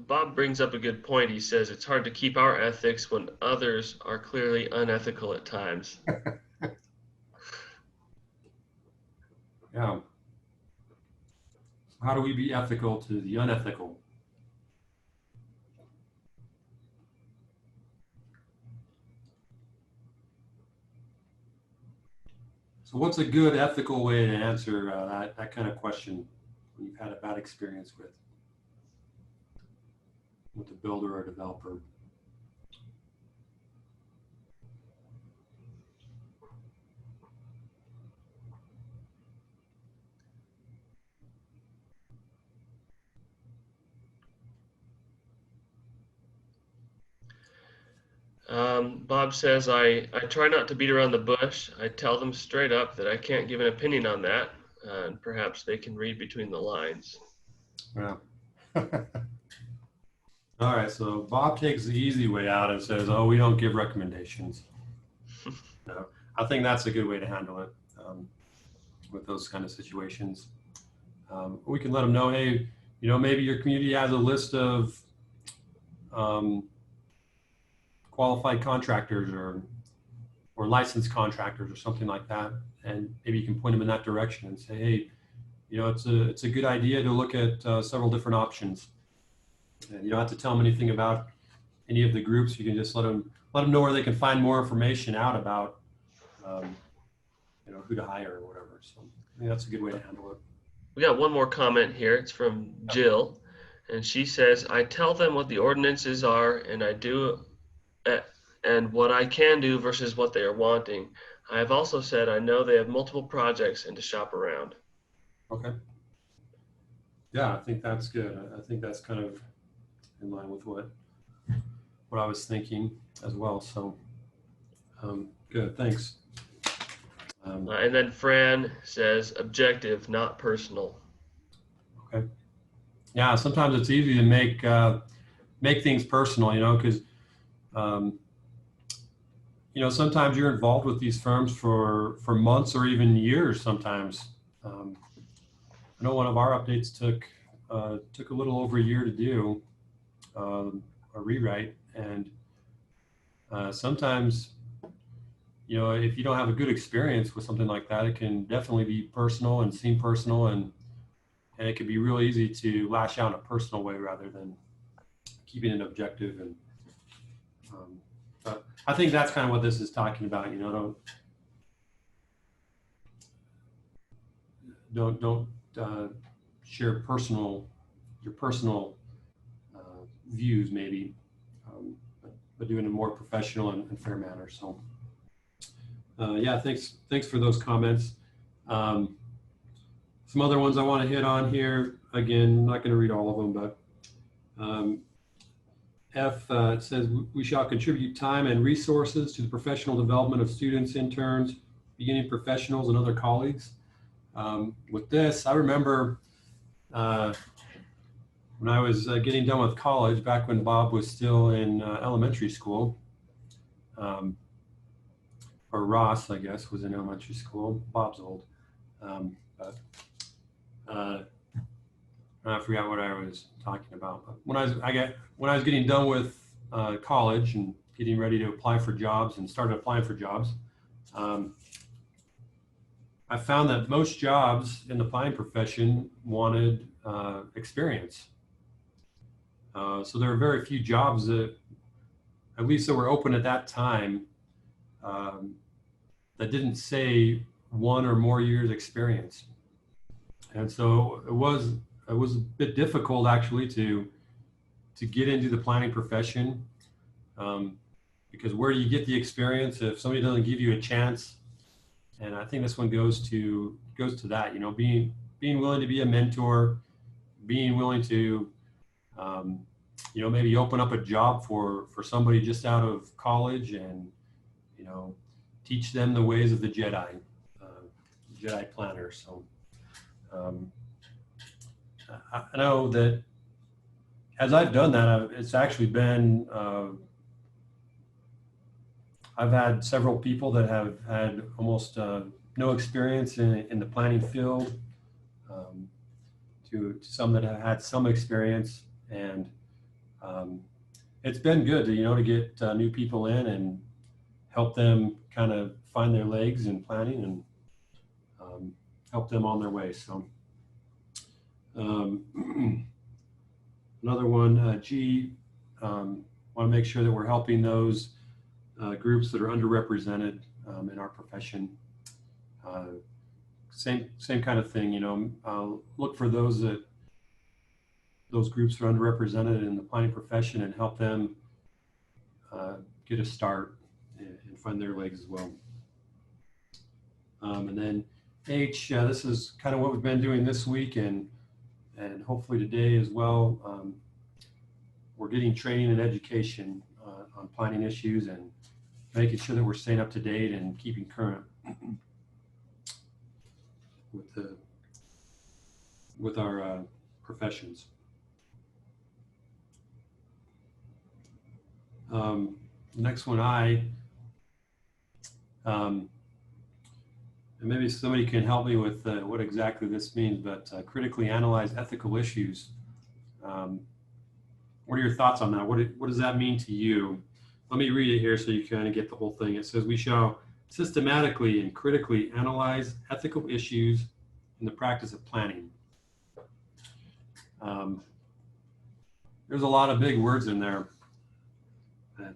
Bob brings up a good point. He says it's hard to keep our ethics when others are clearly unethical at times. Yeah. How do we be ethical to the unethical? So what's a good ethical way to answer that kind of question when you've had a bad experience with a builder or developer? Bob says, I try not to beat around the bush. I tell them straight up that I can't give an opinion on that, and perhaps they can read between the lines. Yeah. All right, so Bob takes the easy way out and says, oh, we don't give recommendations. No, I think that's a good way to handle it with those kind of situations. We can let them know, hey, you know, maybe your community has a list of qualified contractors or licensed contractors or something like that, and maybe you can point them in that direction and say, hey, you know, it's a good idea to look at several different options. And you don't have to tell them anything about any of the groups. You can just let them know where they can find more information out about you know, who to hire or whatever. So I think that's a good way to handle it. We got one more comment here. It's from Jill, and she says, I tell them what the ordinances are, and I do and what I can do versus what they are wanting. I have also said I know they have multiple projects and to shop around. Okay. Yeah, I think that's good. I think that's kind of in line with what I was thinking as well. So good, thanks. And then Fran says objective, not personal. Okay. Yeah, sometimes it's easy to make things personal, you know, because you know, sometimes you're involved with these firms for months or even years. Sometimes I know one of our updates took a little over a year to do a rewrite, and sometimes, you know, if you don't have a good experience with something like that, it can definitely be personal and seem personal, and it can be real easy to lash out in a personal way rather than keeping it objective. And I think that's kind of what this is talking about. You know, don't share your personal views, maybe, but do it in a more professional and fair manner. So yeah, thanks for those comments. Some other ones I want to hit on here. Again, I'm not going to read all of them, but F it says we shall contribute time and resources to the professional development of students, interns, beginning professionals, and other colleagues. With this, I remember when I was getting done with college, back when Bob was still in elementary school, or Ross, I guess, was in elementary school. Bob's old. But I forgot what I was talking about. But when I was getting done with college and getting ready to apply for jobs and started applying for jobs, I found that most jobs in the planning profession wanted experience. So there were very few jobs that, at least that were open at that time, that didn't say 1 or more years experience. And so it was a bit difficult actually to get into the planning profession, because where do you get the experience if somebody doesn't give you a chance? And I think this one goes to that, you know, being willing to be a mentor, being willing to, you know, maybe open up a job for somebody just out of college and, you know, teach them the ways of the Jedi planner. So I know that as I've done that, it's actually been, I've had several people that have had almost no experience in the planning field, to some that have had some experience, and it's been good to, you know, to get new people in and help them kind of find their legs in planning and help them on their way. So another one, G, want to make sure that we're helping those groups that are underrepresented in our profession. Same kind of thing, you know, look for those groups that are underrepresented in the planning profession and help them get a start and find their legs as well. And then H, this is kind of what we've been doing this week and hopefully today as well. We're getting training and education on planning issues and making sure that we're staying up to date and keeping current with our professions. Next one, I, and maybe somebody can help me with what exactly this means, but critically analyze ethical issues. What are your thoughts on that? What does that mean to you? Let me read it here so you kind of get the whole thing. It says, we shall systematically and critically analyze ethical issues in the practice of planning. There's a lot of big words in there.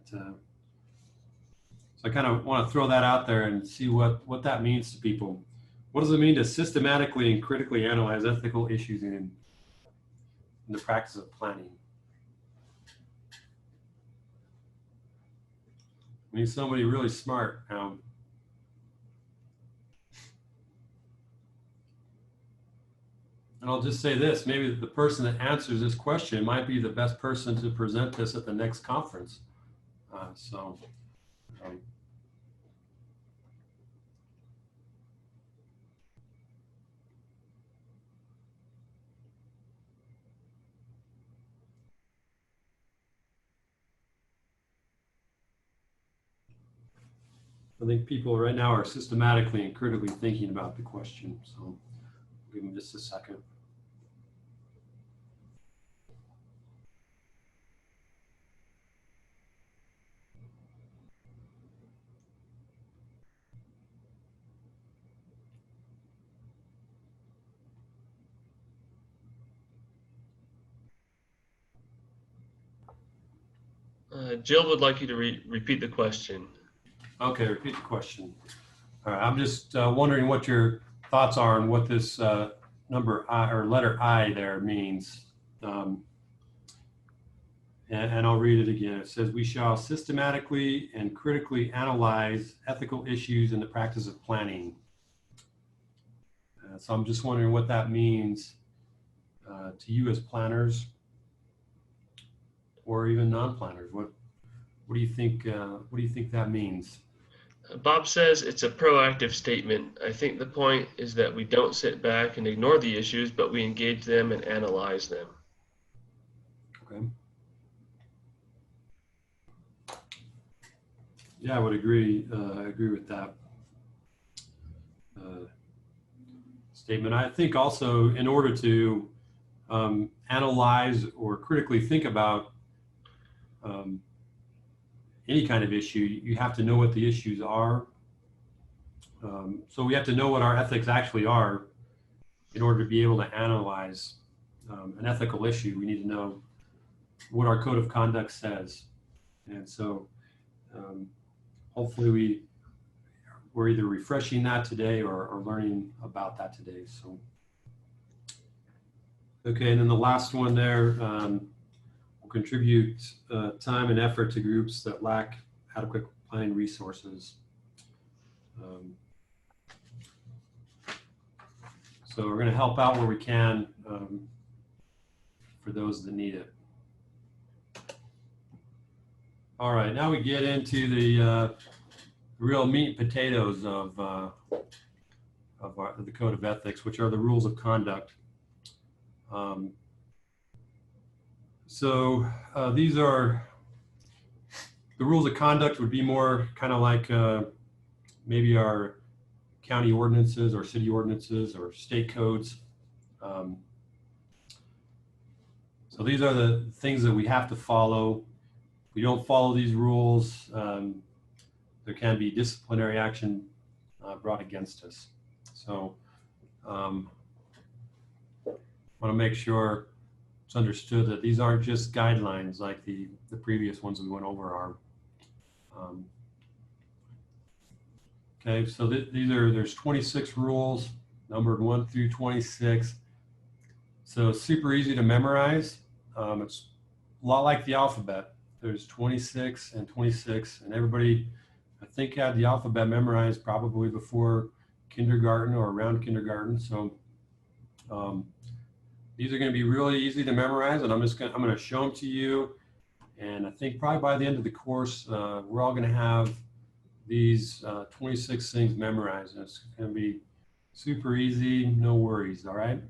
So I kind of want to throw that out there and see what that means to people. What does it mean to systematically and critically analyze ethical issues in the practice of planning? I mean, somebody really smart. And I'll just say this, maybe the person that answers this question might be the best person to present this at the next conference. I think people right now are systematically and critically thinking about the question. So I'll give them just a second. Jill would like you to repeat the question. Okay, repeat the question. All right, I'm just wondering what your thoughts are on what this number I or letter I there means. And I'll read it again. It says, we shall systematically and critically analyze ethical issues in the practice of planning. So I'm just wondering what that means to you as planners or even non-planners. What do you think? What do you think that means? Bob says it's a proactive statement. I think the point is that we don't sit back and ignore the issues, but we engage them and analyze them. Okay. Yeah, I would agree. I agree with that statement. I think also in order to analyze or critically think about any kind of issue, you have to know what the issues are. So we have to know what our ethics actually are in order to be able to analyze an ethical issue. We need to know what our code of conduct says. And so hopefully we're either refreshing that today or learning about that today. So, okay, and then the last one there, will contribute time and effort to groups that lack adequate planning resources. So we're going to help out where we can for those that need it. All right, now we get into the real meat and potatoes of the Code of Ethics, which are the rules of conduct. These are the rules of conduct. Would be more kind of like maybe our county ordinances or city ordinances or state codes. So these are the things that we have to follow. If we don't follow these rules, there can be disciplinary action brought against us. So I want to make sure it's understood that these aren't just guidelines like the previous ones we went over are. Okay, so there's 26 rules, numbered 1 through 26. So it's super easy to memorize. It's a lot like the alphabet. There's 26 and 26, and everybody, I think, had the alphabet memorized probably before kindergarten or around kindergarten. So these are going to be really easy to memorize, and I'm going to show them to you. And I think probably by the end of the course, we're all going to have these 26 things memorized. And it's going to be super easy, no worries. All right.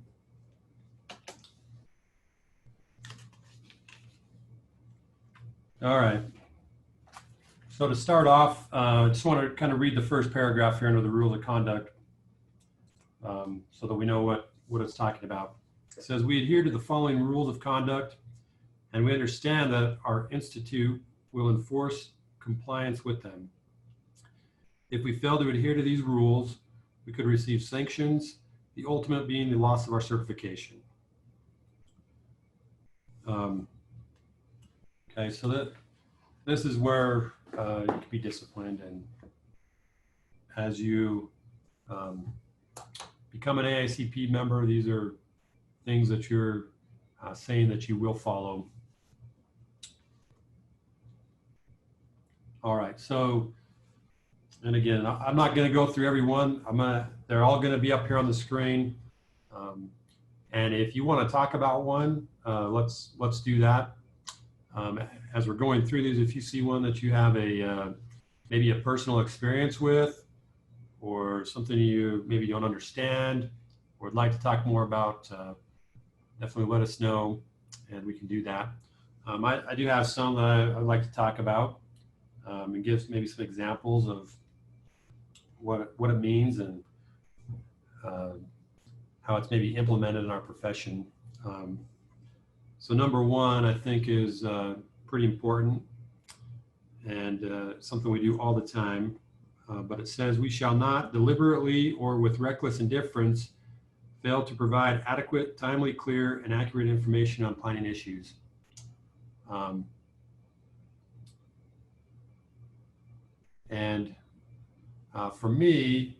All right. So to start off, I just want to kind of read the first paragraph here under the rules of conduct so that we know what it's talking about. It says, we adhere to the following rules of conduct, and we understand that our institute will enforce compliance with them. If we fail to adhere to these rules, we could receive sanctions, the ultimate being the loss of our certification. Okay, so this is where you can be disciplined, and as you become an AICP member, these are things that you're saying that you will follow. All right, so, and again, I'm not going to go through every one. They're all going to be up here on the screen. And if you want to talk about one, let's do that. As we're going through these, if you see one that you have maybe a personal experience with, or something you maybe don't understand, or would like to talk more about, definitely let us know, and we can do that. I do have some that I'd like to talk about, and give maybe some examples of what it means and how it's maybe implemented in our profession. So number one, I think, is pretty important, and something we do all the time. But it says, we shall not deliberately or with reckless indifference fail to provide adequate, timely, clear, and accurate information on planning issues. For me,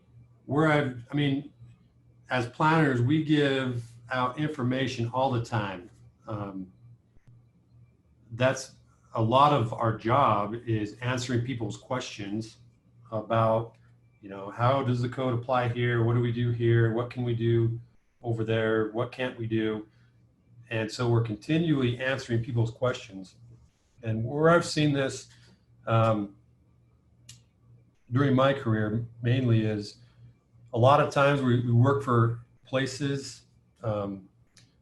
as planners, we give out information all the time. That's a lot of our job, is answering people's questions about, how does the code apply here? What do we do here? What can we do over there? What can't we do? And so we're continually answering people's questions. And where I've seen this during my career mainly is a lot of times we work for places,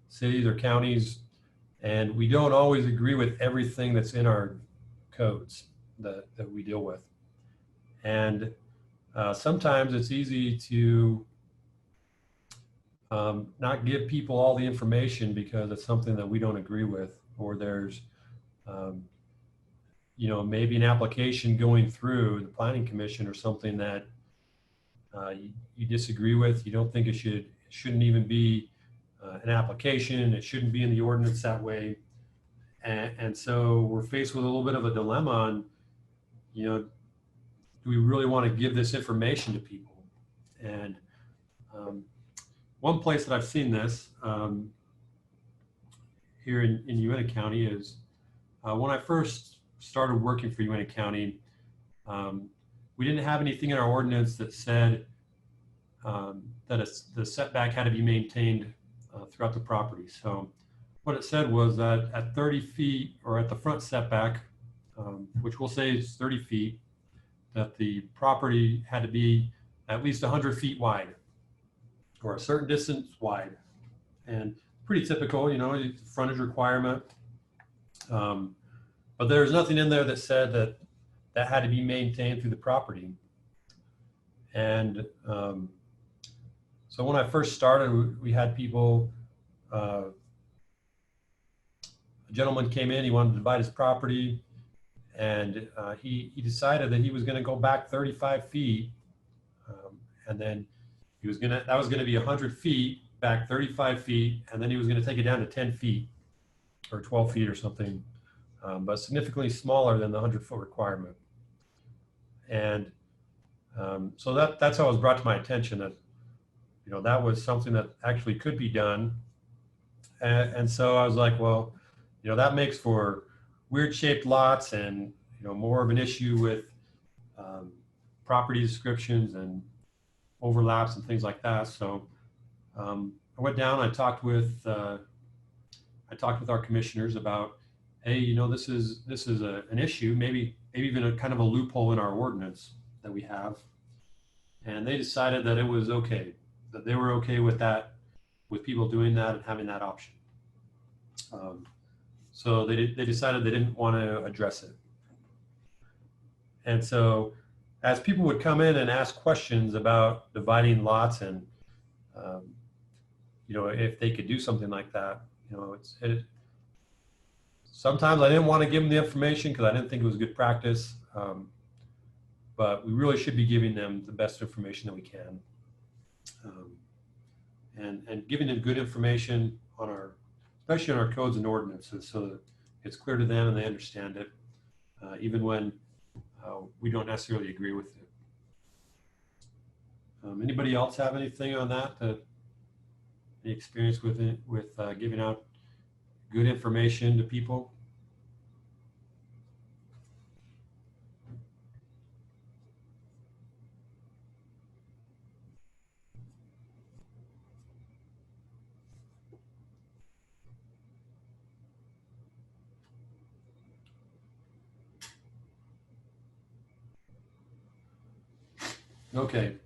cities or counties, and we don't always agree with everything that's in our codes that we deal with. And sometimes it's easy to not give people all the information because it's something that we don't agree with, or there's maybe an application going through the Planning Commission or something that you disagree with. You don't think it shouldn't even be an application. It shouldn't be in the ordinance that way. And so we're faced with a little bit of a dilemma on, do we really want to give this information to people? And one place that I've seen this here in Uintah County is when I first started working for Uintah County, we didn't have anything in our ordinance that said that the setback had to be maintained throughout the property. So what it said was that at 30 feet or at the front setback, which we'll say is 30 feet, that the property had to be at least 100 feet wide or a certain distance wide. And pretty typical, frontage requirement. But there's nothing in there that said that had to be maintained through the property. And so when I first started, we had people, a gentleman came in, he wanted to divide his property, and he decided that he was going to go back 35 feet, and then that was going to be 100 feet back 35 feet, and then he was going to take it down to 10 feet or 12 feet or something, but significantly smaller than the 100-foot requirement. And so that's how it was brought to my attention that, that was something that actually could be done. And so I was like, well, that makes for weird shaped lots and, more of an issue with property descriptions and overlaps and things like that. So I went down, I talked with our commissioners about, hey, this is an issue, maybe even a kind of a loophole in our ordinance that we have. And they decided that it was okay, that they were okay with that, with people doing that and having that option. So they decided they didn't want to address it. And so as people would come in and ask questions about dividing lots and, if they could do something like that, sometimes I didn't want to give them the information because I didn't think it was good practice. But we really should be giving them the best information that we can. And giving them good information especially on our codes and ordinances, so that it's clear to them and they understand it, even when we don't necessarily agree with it. Anybody else have anything on that? The experience with it, with giving out good information to people? Okay.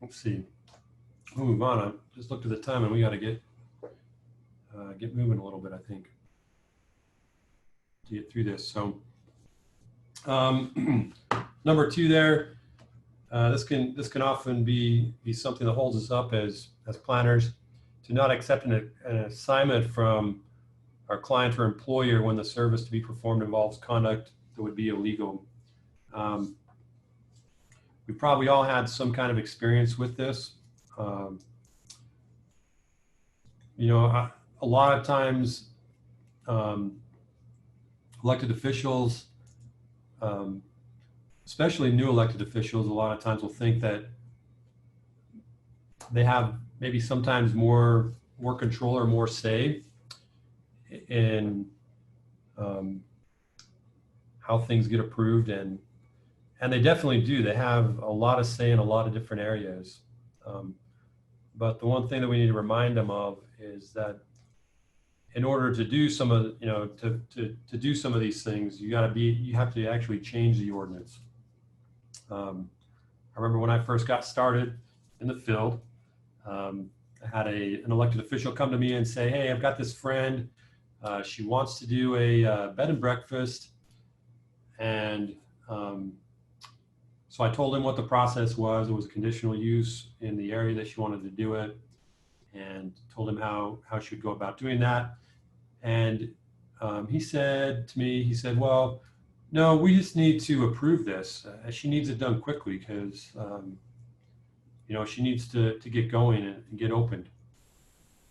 Let's see. We'll move on. I just looked at the time and we got to get moving a little bit, I think, to get through this. So number 2 there, this can often be something that holds us up as planners, to not accept an assignment from our client or employer when the service to be performed involves conduct that would be illegal. We probably all had some kind of experience with this. A lot of times, elected officials, especially new elected officials, a lot of times will think that they have maybe sometimes more control or more say in how things get approved, and they definitely do. They have a lot of say in a lot of different areas. But the one thing that we need to remind them of is that in order to do some of, to do some of these things, you have to actually change the ordinance. I remember when I first got started in the field, I had an elected official come to me and say, hey, I've got this friend, she wants to do a bed and breakfast. And so I told him what the process was. It was a conditional use in the area that she wanted to do it, and told him how she would go about doing that. And he said to me, he said, well, no, we just need to approve this. She needs it done quickly because, you know, she needs to get going and get opened.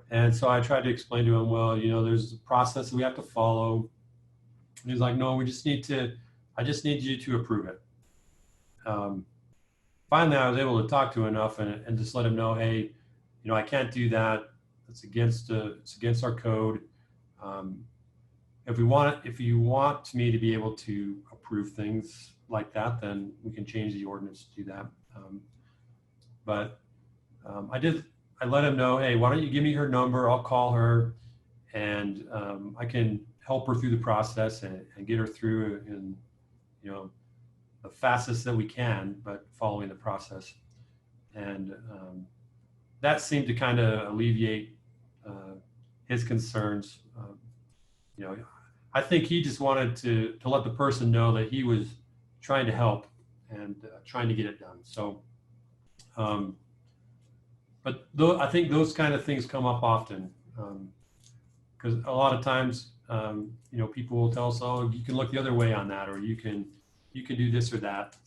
And so I tried to explain to him, well, you know, there's a process that we have to follow. And he's like, no, I just need you to approve it. Finally, I was able to talk to him enough and just let him know, hey, you know, I can't do that. It's against our code. If you want me to be able to approve things like that, then we can change the ordinance to do that. I let him know, hey, why don't you give me her number? I'll call her, and I can help her through the process and get her through in, you know, the fastest that we can, but following the process. And that seemed to kind of alleviate his concerns. You know, I think he just wanted to let the person know that he was trying to help and trying to get it done. So, but I think those kind of things come up often because a lot of times, you know, people will tell us, oh, you can look the other way on that, or you can do this or that.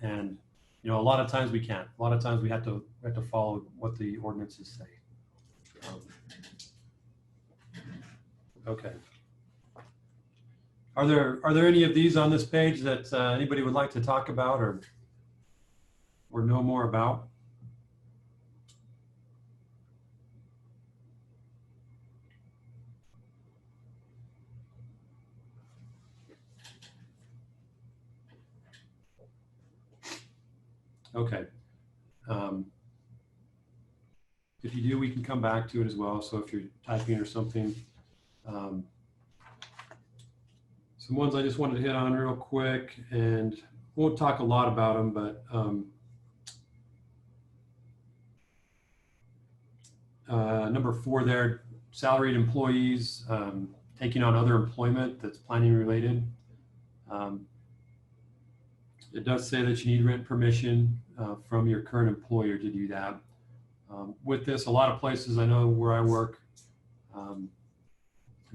And, you know, a lot of times we can't. A lot of times we have to follow what the ordinances say. Okay. Are there any of these on this page that anybody would like to talk about or know more about? Okay. If you do, we can come back to it as well. So if you're typing or something, some ones I just wanted to hit on real quick, and won't talk a lot about them, but number 4 there, salaried employees taking on other employment that's planning related. It does say that you need written permission from your current employer to do that. With this, a lot of places I know where I work,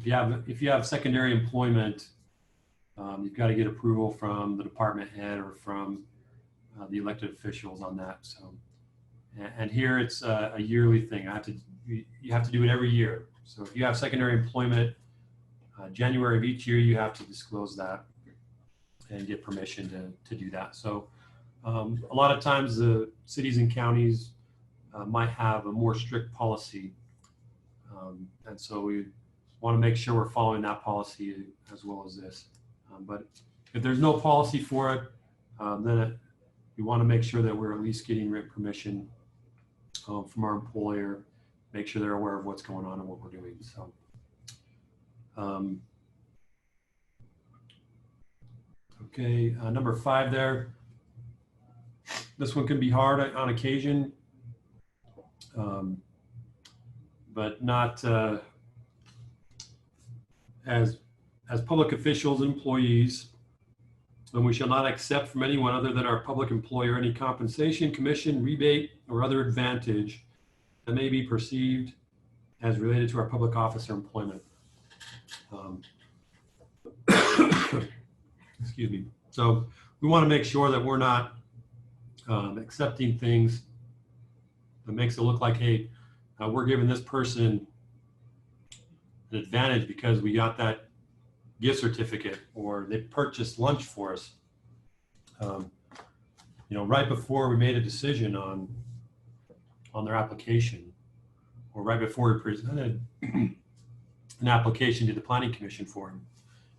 if you have secondary employment, you've got to get approval from the department head or from the elected officials on that. So, and here it's a yearly thing. You have to do it every year. So if you have secondary employment, January of each year, you have to disclose that and get permission to do that. So a lot of times the cities and counties might have a more strict policy. And so we want to make sure we're following that policy as well as this. But if there's no policy for it, then we want to make sure that we're at least getting written permission from our employer, make sure they're aware of what's going on and what we're doing. So, okay, number 5 there. This one can be hard on occasion, but not as public officials and employees, and we shall not accept from anyone other than our public employer any compensation, commission, rebate, or other advantage that may be perceived as related to our public office or employment. Excuse me. So we want to make sure that we're not accepting things that makes it look like, hey, we're giving this person an advantage because we got that gift certificate or they purchased lunch for us. You know, right before we made a decision on their application, or right before we presented an application to the Planning Commission for them,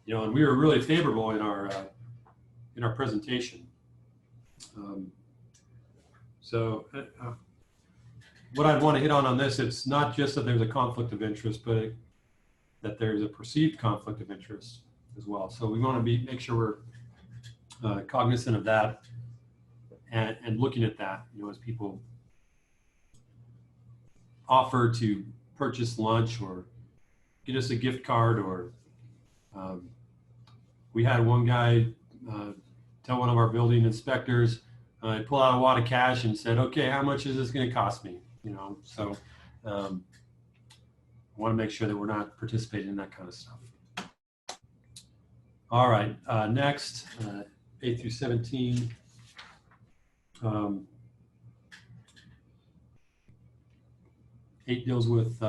you know, and we were really favorable in our presentation. So what I'd want to hit on this, it's not just that there's a conflict of interest, but that there's a perceived conflict of interest as well. So we want to make sure we're cognizant of that and looking at that, you know, as people offer to purchase lunch or get us a gift card, or we had one guy tell one of our building inspectors, pull out a wad of cash and said, okay, how much is this going to cost me? You know, so I want to make sure that we're not participating in that kind of stuff. All right, next, 8 through 17. 8 deals with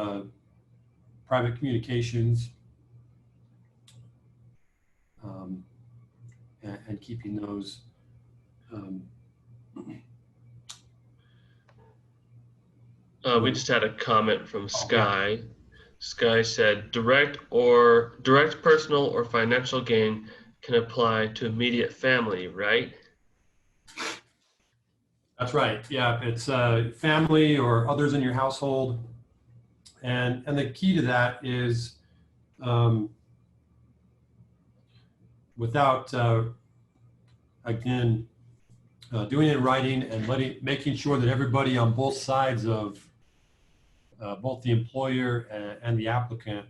private communications and keeping those. We just had a comment from Oh, yeah. Sky. Sky said, direct personal or financial gain can apply to immediate family, right? That's right. Yeah, it's family or others in your household, and the key to that is without again doing it in writing and making sure that everybody on both sides of both the employer and the applicant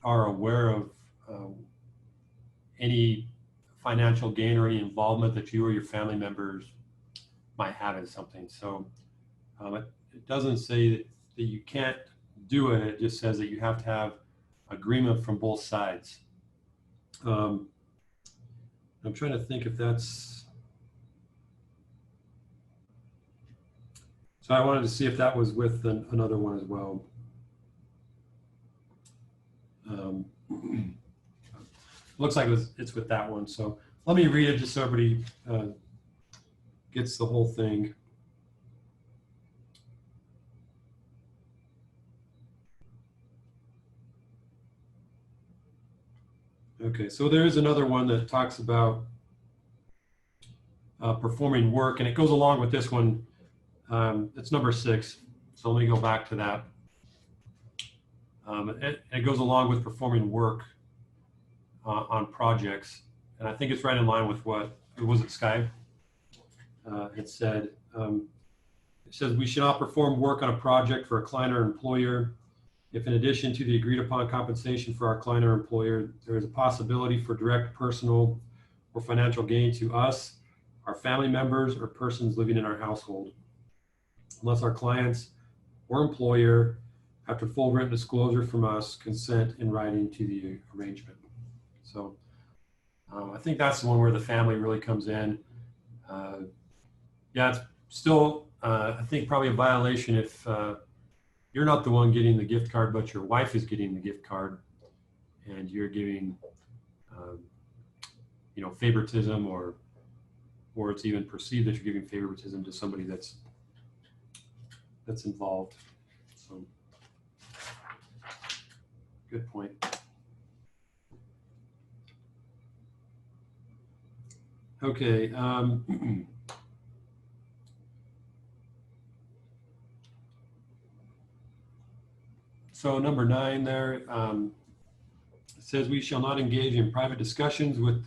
are aware of any financial gain or any involvement that you or your family members might have in something. So it doesn't say that you can't do it. It just says that you have to have agreement from both sides. I'm trying to think if that's. So I wanted to see if that was with another one as well. Looks like it's with that one. So let me read it just so everybody gets the whole thing. Okay, so there is another one that talks about performing work, and it goes along with this one. It's number 6. So let me go back to that. It goes along with performing work on projects, and I think it's right in line with what was it, Sky? It says we should not perform work on a project for a client or employer if, in addition to the agreed upon compensation for our client or employer, there is a possibility for direct personal or financial gain to us, our family members, or persons living in our household, unless our clients or employer, after full written disclosure from us, consent in writing to the arrangement. So I think that's the one where the family really comes in. Yeah, it's still, I think, probably a violation if you're not the one getting the gift card, but your wife is getting the gift card, and you're giving, favoritism, or it's even perceived that you're giving favoritism to somebody that's involved. So, good point. Okay. So number 9 there, it says we shall not engage in private discussions with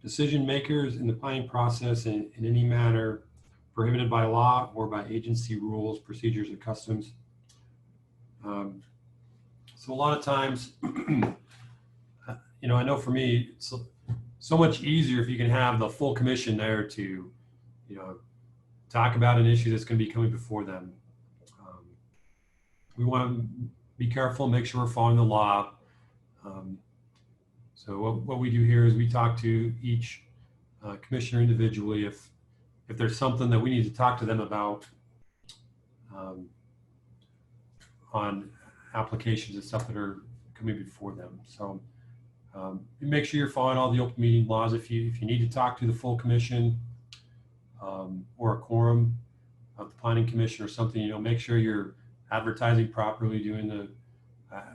decision makers in the planning process in any manner prohibited by law or by agency rules, procedures, and customs. So a lot of times, I know for me, it's so much easier if you can have the full commission there to, talk about an issue that's going to be coming before them. We want to be careful, make sure we're following the law. So what we do here is we talk to each commissioner individually if there's something that we need to talk to them about on applications and stuff that are coming before them. So make sure you're following all the open meeting laws. If you need to talk to the full commission or a quorum of the planning commission or something, make sure you're advertising properly, doing the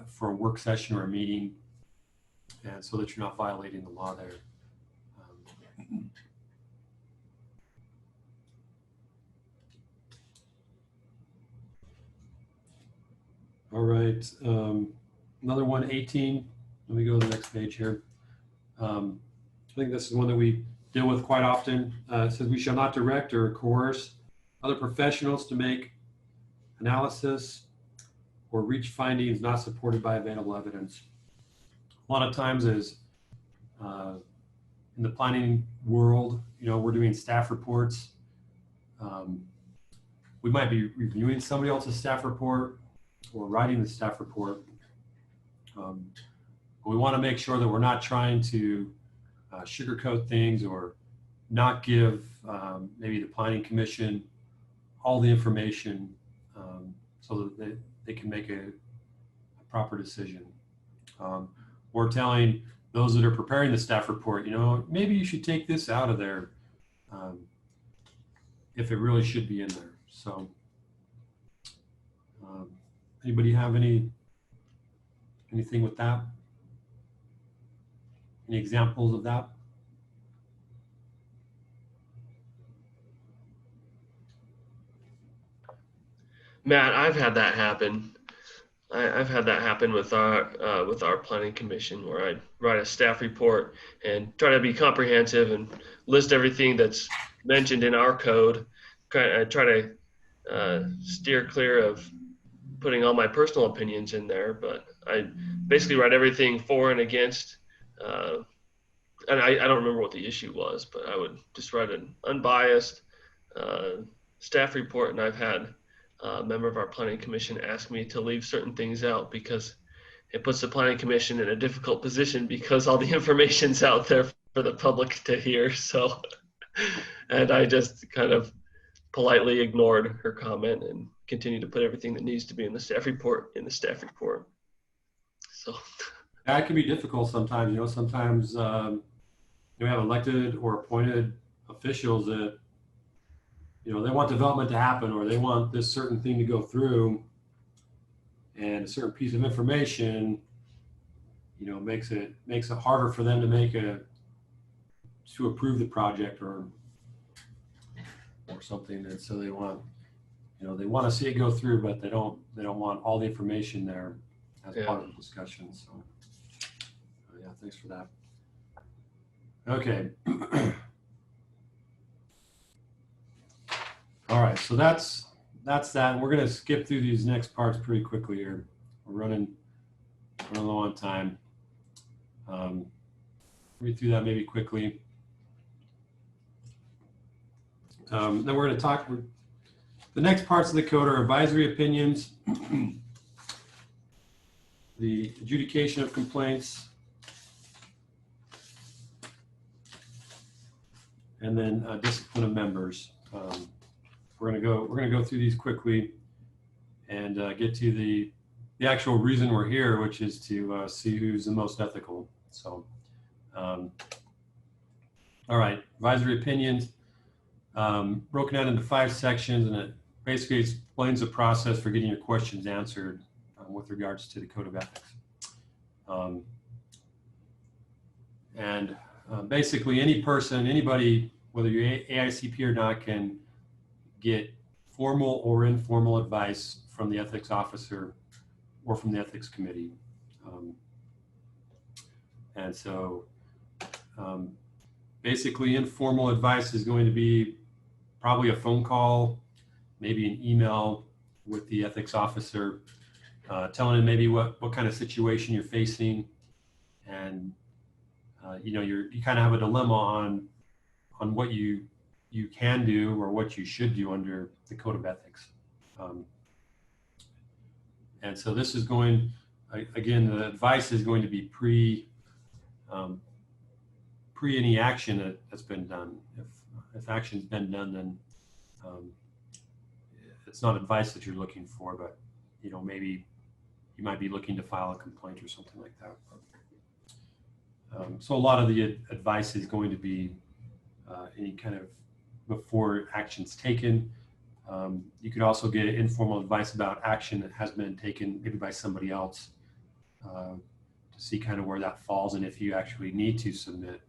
for a work session or a meeting, and so that you're not violating the law there. All right, another one, 18. Let me go to the next page here. I think this is one that we deal with quite often. It says we shall not direct or coerce other professionals to make analysis or reach findings not supported by available evidence. A lot of times is in the planning world, we're doing staff reports. We might be reviewing somebody else's staff report or writing the staff report. we want to make sure that we're not trying to sugarcoat things or not give maybe the Planning Commission all the information so that they can make a proper decision. We're telling those that are preparing the staff report, maybe you should take this out of there if it really should be in there. So anybody have anything with that? Any examples of that? Matt, I've had that happen. I've had that happen with our planning commission, where I write a staff report and try to be comprehensive and list everything that's mentioned in our code. I try to steer clear of putting all my personal opinions in there, but I basically write everything for and against. And I don't remember what the issue was, but I would just write an unbiased staff report, and I've had a member of our planning commission ask me to leave certain things out because it puts the planning commission in a difficult position because all the information's out there for the public to hear. So, and I just kind of politely ignored her comment and continued to put everything that needs to be in the staff report in the staff report. So that can be difficult sometimes. Sometimes we have elected or appointed officials that they want development to happen, or they want this certain thing to go through, and a certain piece of information, makes it harder for them to approve the project or something. And so they want to see it go through, but they don't want all the information there as part of the discussion. So yeah, thanks for that. Okay. All right, so that's that. We're going to skip through these next parts pretty quickly here. We're running low on time. Read through that maybe quickly. Then we're going to talk. The next parts of the code are advisory opinions, the adjudication of complaints, and then discipline of members. We're gonna go through these quickly and get to the actual reason we're here, which is to see who's the most ethical. So, all right, advisory opinions, broken out into 5 sections, and it basically explains the process for getting your questions answered with regards to the code of ethics. Basically, anybody, whether you're AICP or not, can get formal or informal advice from the ethics officer or from the ethics committee. And so basically, informal advice is going to be probably a phone call, maybe an email with the ethics officer, telling him maybe what kind of situation you're facing, and you kind of have a dilemma on what you can do or what you should do under the code of ethics. And so this is going, again, the advice is going to be pre any action that's been done. If action's been done, then it's not advice that you're looking for, but maybe you might be looking to file a complaint or something like that. So a lot of the advice is going to be any kind of before action's taken. You could also get informal advice about action that has been taken maybe by somebody else to see kind of where that falls and if you actually need to submit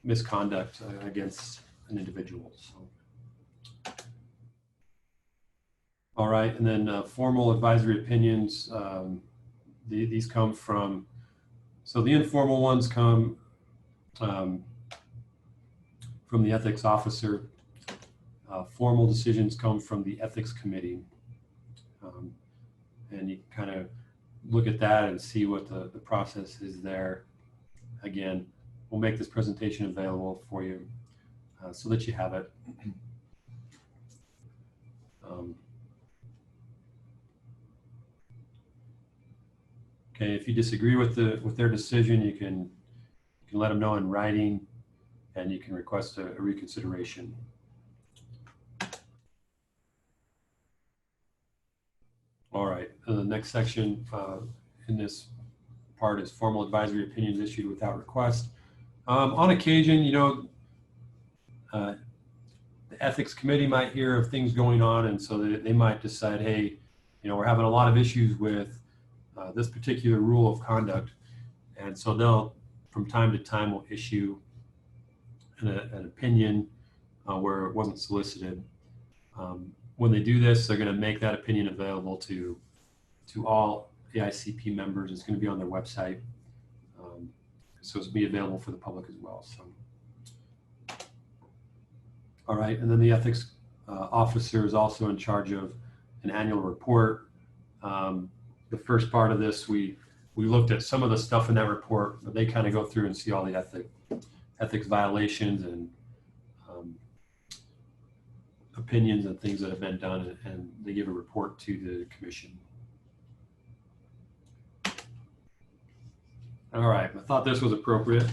misconduct against an individual. So. All right, and then formal advisory opinions. These come from, so the informal ones come from the ethics officer. Formal decisions come from the ethics committee. And you kind of look at that and see what the process is there. Again, we'll make this presentation available for you so that you have it. Okay, if you disagree with their decision, you can let them know in writing, and you can request a reconsideration. All right, the next section in this part is formal advisory opinions issued without request. On occasion, the ethics committee might hear of things going on, and so they might decide, hey, we're having a lot of issues with this particular rule of conduct, and so they'll, from time to time, will issue an opinion where it wasn't solicited. When they do this, they're going to make that opinion available to all Aicp members. It's going to be on their website, so it's be available for the public as well. So, all right, and then the ethics officer is also in charge of an annual report. The first part of this, we looked at some of the stuff in that report, but they kind of go through and see all the ethics violations and opinions and things that have been done, and they give a report to the commission. All right, I thought this was appropriate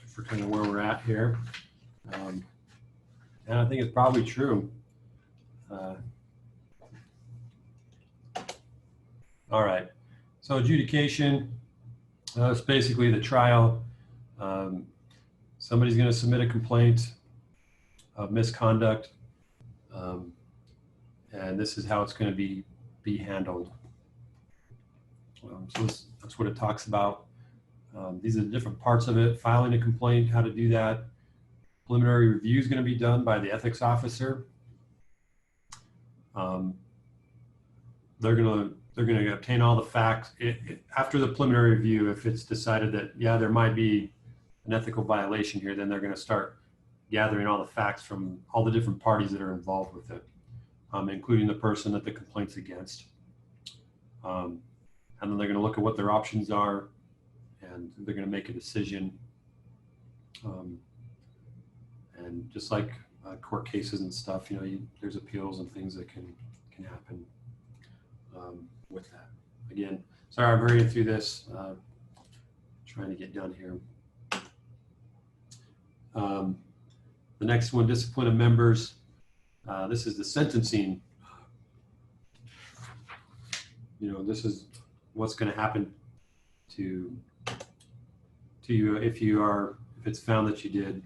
for kind of where we're at here. And I think it's probably true. All right, so adjudication, it's basically the trial. Somebody's going to submit a complaint of misconduct, and this is how it's going to be handled. So that's what it talks about. These are the different parts of it: filing a complaint, how to do that. Preliminary review is going to be done by the ethics officer. They're going to obtain all the facts. After the preliminary review, if it's decided that, yeah, there might be an ethical violation here, then they're going to start gathering all the facts from all the different parties that are involved with it, including the person that the complaint's against. And then they're going to look at what their options are, and they're going to make a decision. And just like court cases and stuff, there's appeals and things that can happen with that. Again, sorry, I'm hurrying through this, trying to get done here. The next one, discipline of members. This is the sentencing. This is what's going to happen to you if it's found that you did,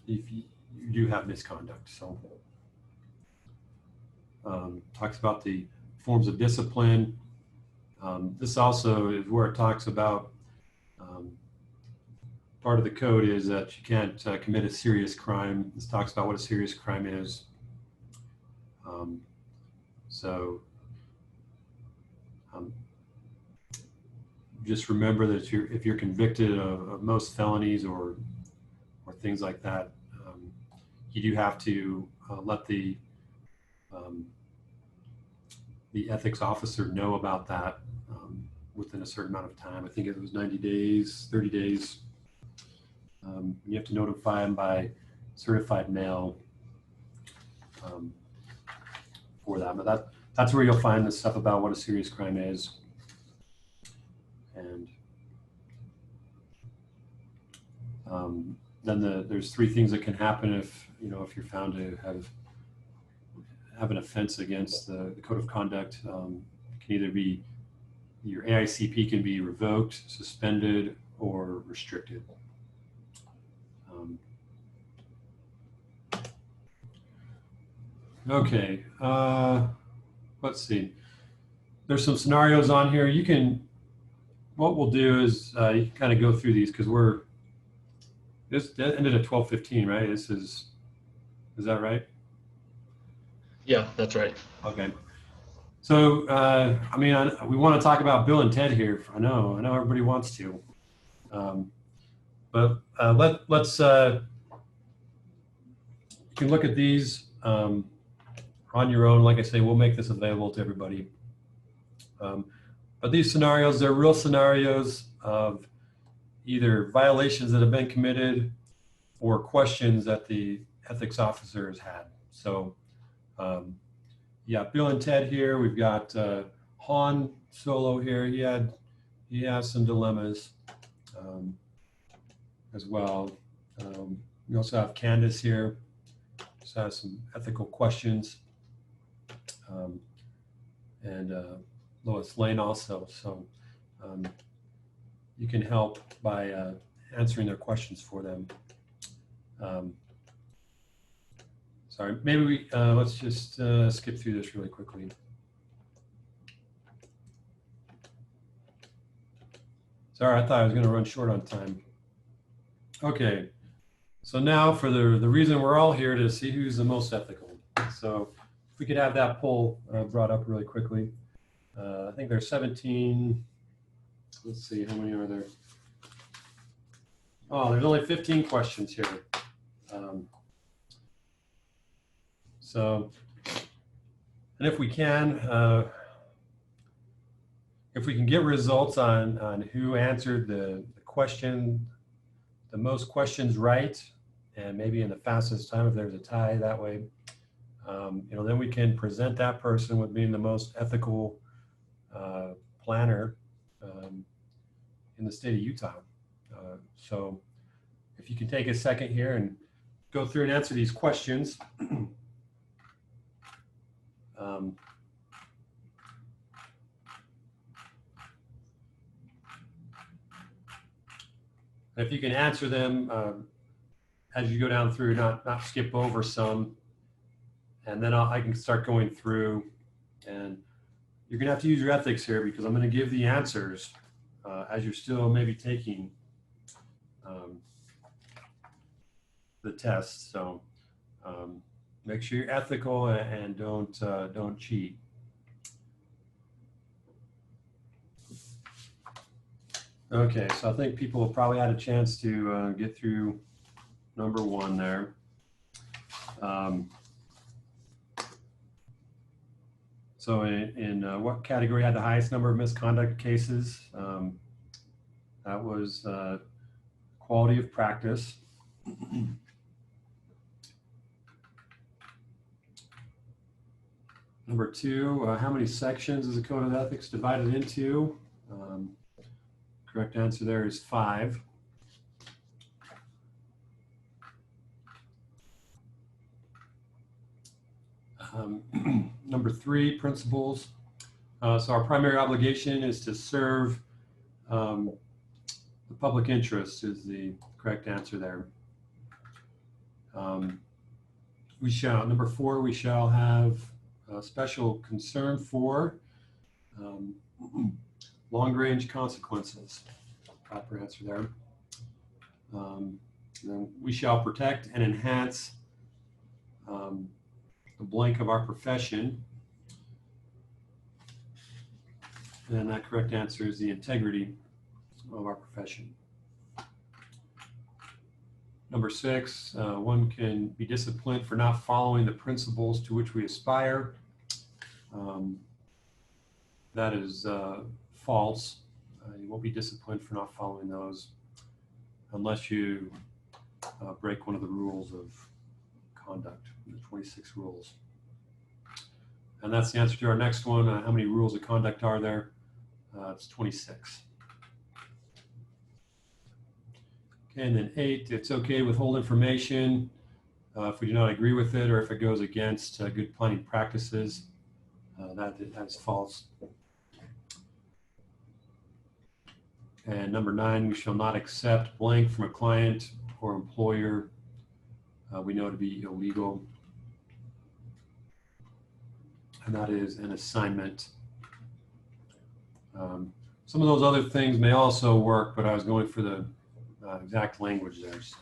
if you do have misconduct. So talks about the forms of discipline. This also is where it talks about part of the code is that you can't commit a serious crime. This talks about what a serious crime is. Just remember that if you're convicted of most felonies or things like that, you do have to let the ethics officer know about that within a certain amount of time. I think it was 90 days, 30 days. You have to notify them by certified mail for that. But that's where you'll find the stuff about what a serious crime is. And then there's three things that can happen if you're found to have an offense against the code of conduct. It can either be your AICP can be revoked, suspended, or restricted. Okay, let's see. There's some scenarios on here. What we'll do is you can kind of go through these because this ended at 12:15, right? Is that right? Yeah, that's right. Okay. So, we want to talk about Bill and Ted here. I know everybody wants to. But let's, you can look at these on your own. Like I say, we'll make this available to everybody. But these scenarios, they're real scenarios of either violations that have been committed or questions that the ethics officer has had. So, yeah, Bill and Ted here. We've got Han Solo here, he has some dilemmas as well. We also have Candace here, who has some ethical questions, and Lois Lane also. So you can help by answering their questions for them. Sorry, maybe we let's just skip through this really quickly. Sorry, I thought I was going to run short on time. Okay, so now for the reason we're all here, to see who's the most ethical. So if we could have that poll brought up really quickly. I think there's 17. Let's see, how many are there? Oh, there's only 15 questions here. And if we can get results on who answered the question, the most questions right, and maybe in the fastest time, if there's a tie that way, then we can present that person with being the most ethical planner in the state of Utah. So if you can take a second here and go through and answer these questions. If you can answer them as you go down through, not skip over some, and then I can start going through, and you're gonna have to use your ethics here, because I'm gonna give the answers as you're still maybe taking the test. So make sure you're ethical and don't cheat. Okay, so I think people have probably had a chance to get through number one there. So in what category had the highest number of misconduct cases? That was quality of practice. Number two, how many sections is the Code of Ethics divided into? Correct answer there is 5. Number 3, principles. So our primary obligation is to serve the public interest is the correct answer there. Number 4, we shall have special concern for long-range consequences. Proper answer there. Then we shall protect and enhance the blank of our profession. And that correct answer is the integrity of our profession. Number 6, one can be disciplined for not following the principles to which we aspire. That is false. You won't be disciplined for not following those unless you break one of the rules of conduct, the 26 rules. And that's the answer to our next one. How many rules of conduct are there? It's 26. Okay, and then 8, it's okay to withhold information if we do not agree with it or if it goes against good planning practices. That's false. And number 9, we shall not accept blank from a client or employer we know to be illegal. And that is an assignment. Some of those other things may also work, but I was going for the exact language there. So,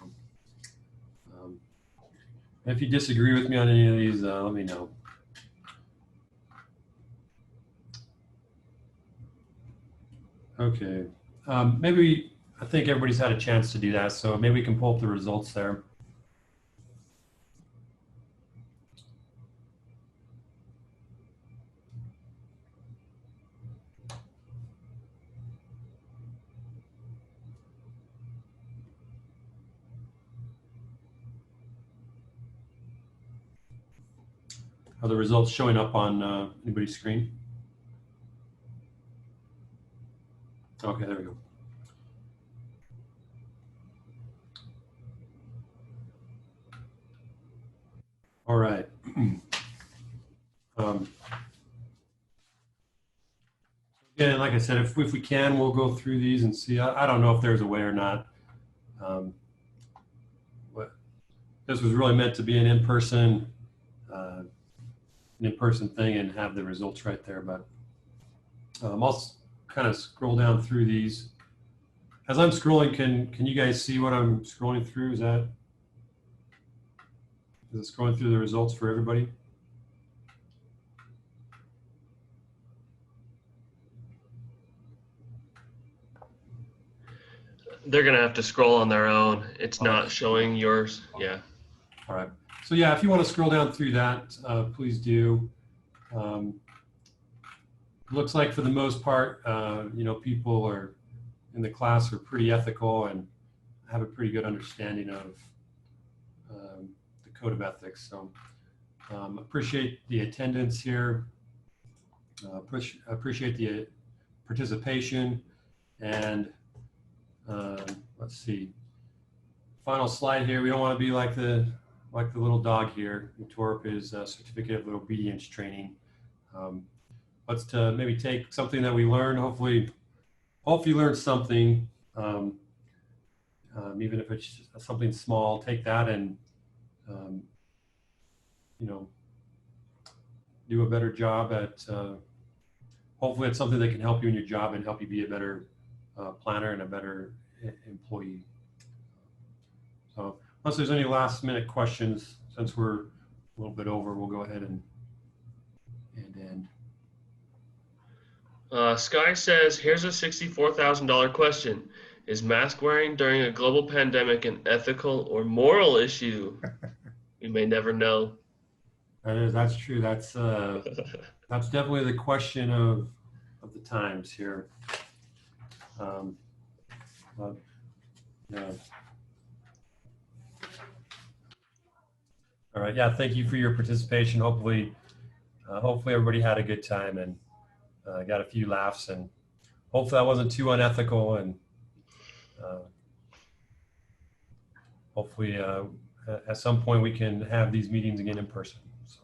if you disagree with me on any of these, let me know. Okay, I think everybody's had a chance to do that, so maybe we can pull up the results there. Are the results showing up on anybody's screen? Okay, there we go. All right. Again, like I said, if we can, we'll go through these and see. I don't know if there's a way or not. But this was really meant to be an in-person thing and have the results right there. But I'll kind of scroll down through these. As I'm scrolling, can you guys see what I'm scrolling through? Is it scrolling through the results for everybody? They're going to have to scroll on their own. It's not Okay. showing yours. Yeah. All right. So yeah, if you want to scroll down through that, please do. Looks like for the most part, people are in the class are pretty ethical and have a pretty good understanding of the code of ethics. So appreciate the attendance here. Appreciate the participation. And let's see. Final slide here. We don't want to be like the little dog here who tore up his certificate of obedience training. Let's maybe take something that we learned. Hopefully you learned something, even if it's something small. Take that and do a better job at. Hopefully, it's something that can help you in your job and help you be a better planner and a better employee. So, unless there's any last-minute questions, since we're a little bit over, we'll go ahead and end. Sky says, here's a $64,000 question. Is mask wearing during a global pandemic an ethical or moral issue? We may never know. That's true. That's definitely the question of the times here. Yeah. All right. Yeah. Thank you for your participation. Hopefully everybody had a good time and got a few laughs, and hopefully that wasn't too unethical, and hopefully at some point we can have these meetings again in person. So.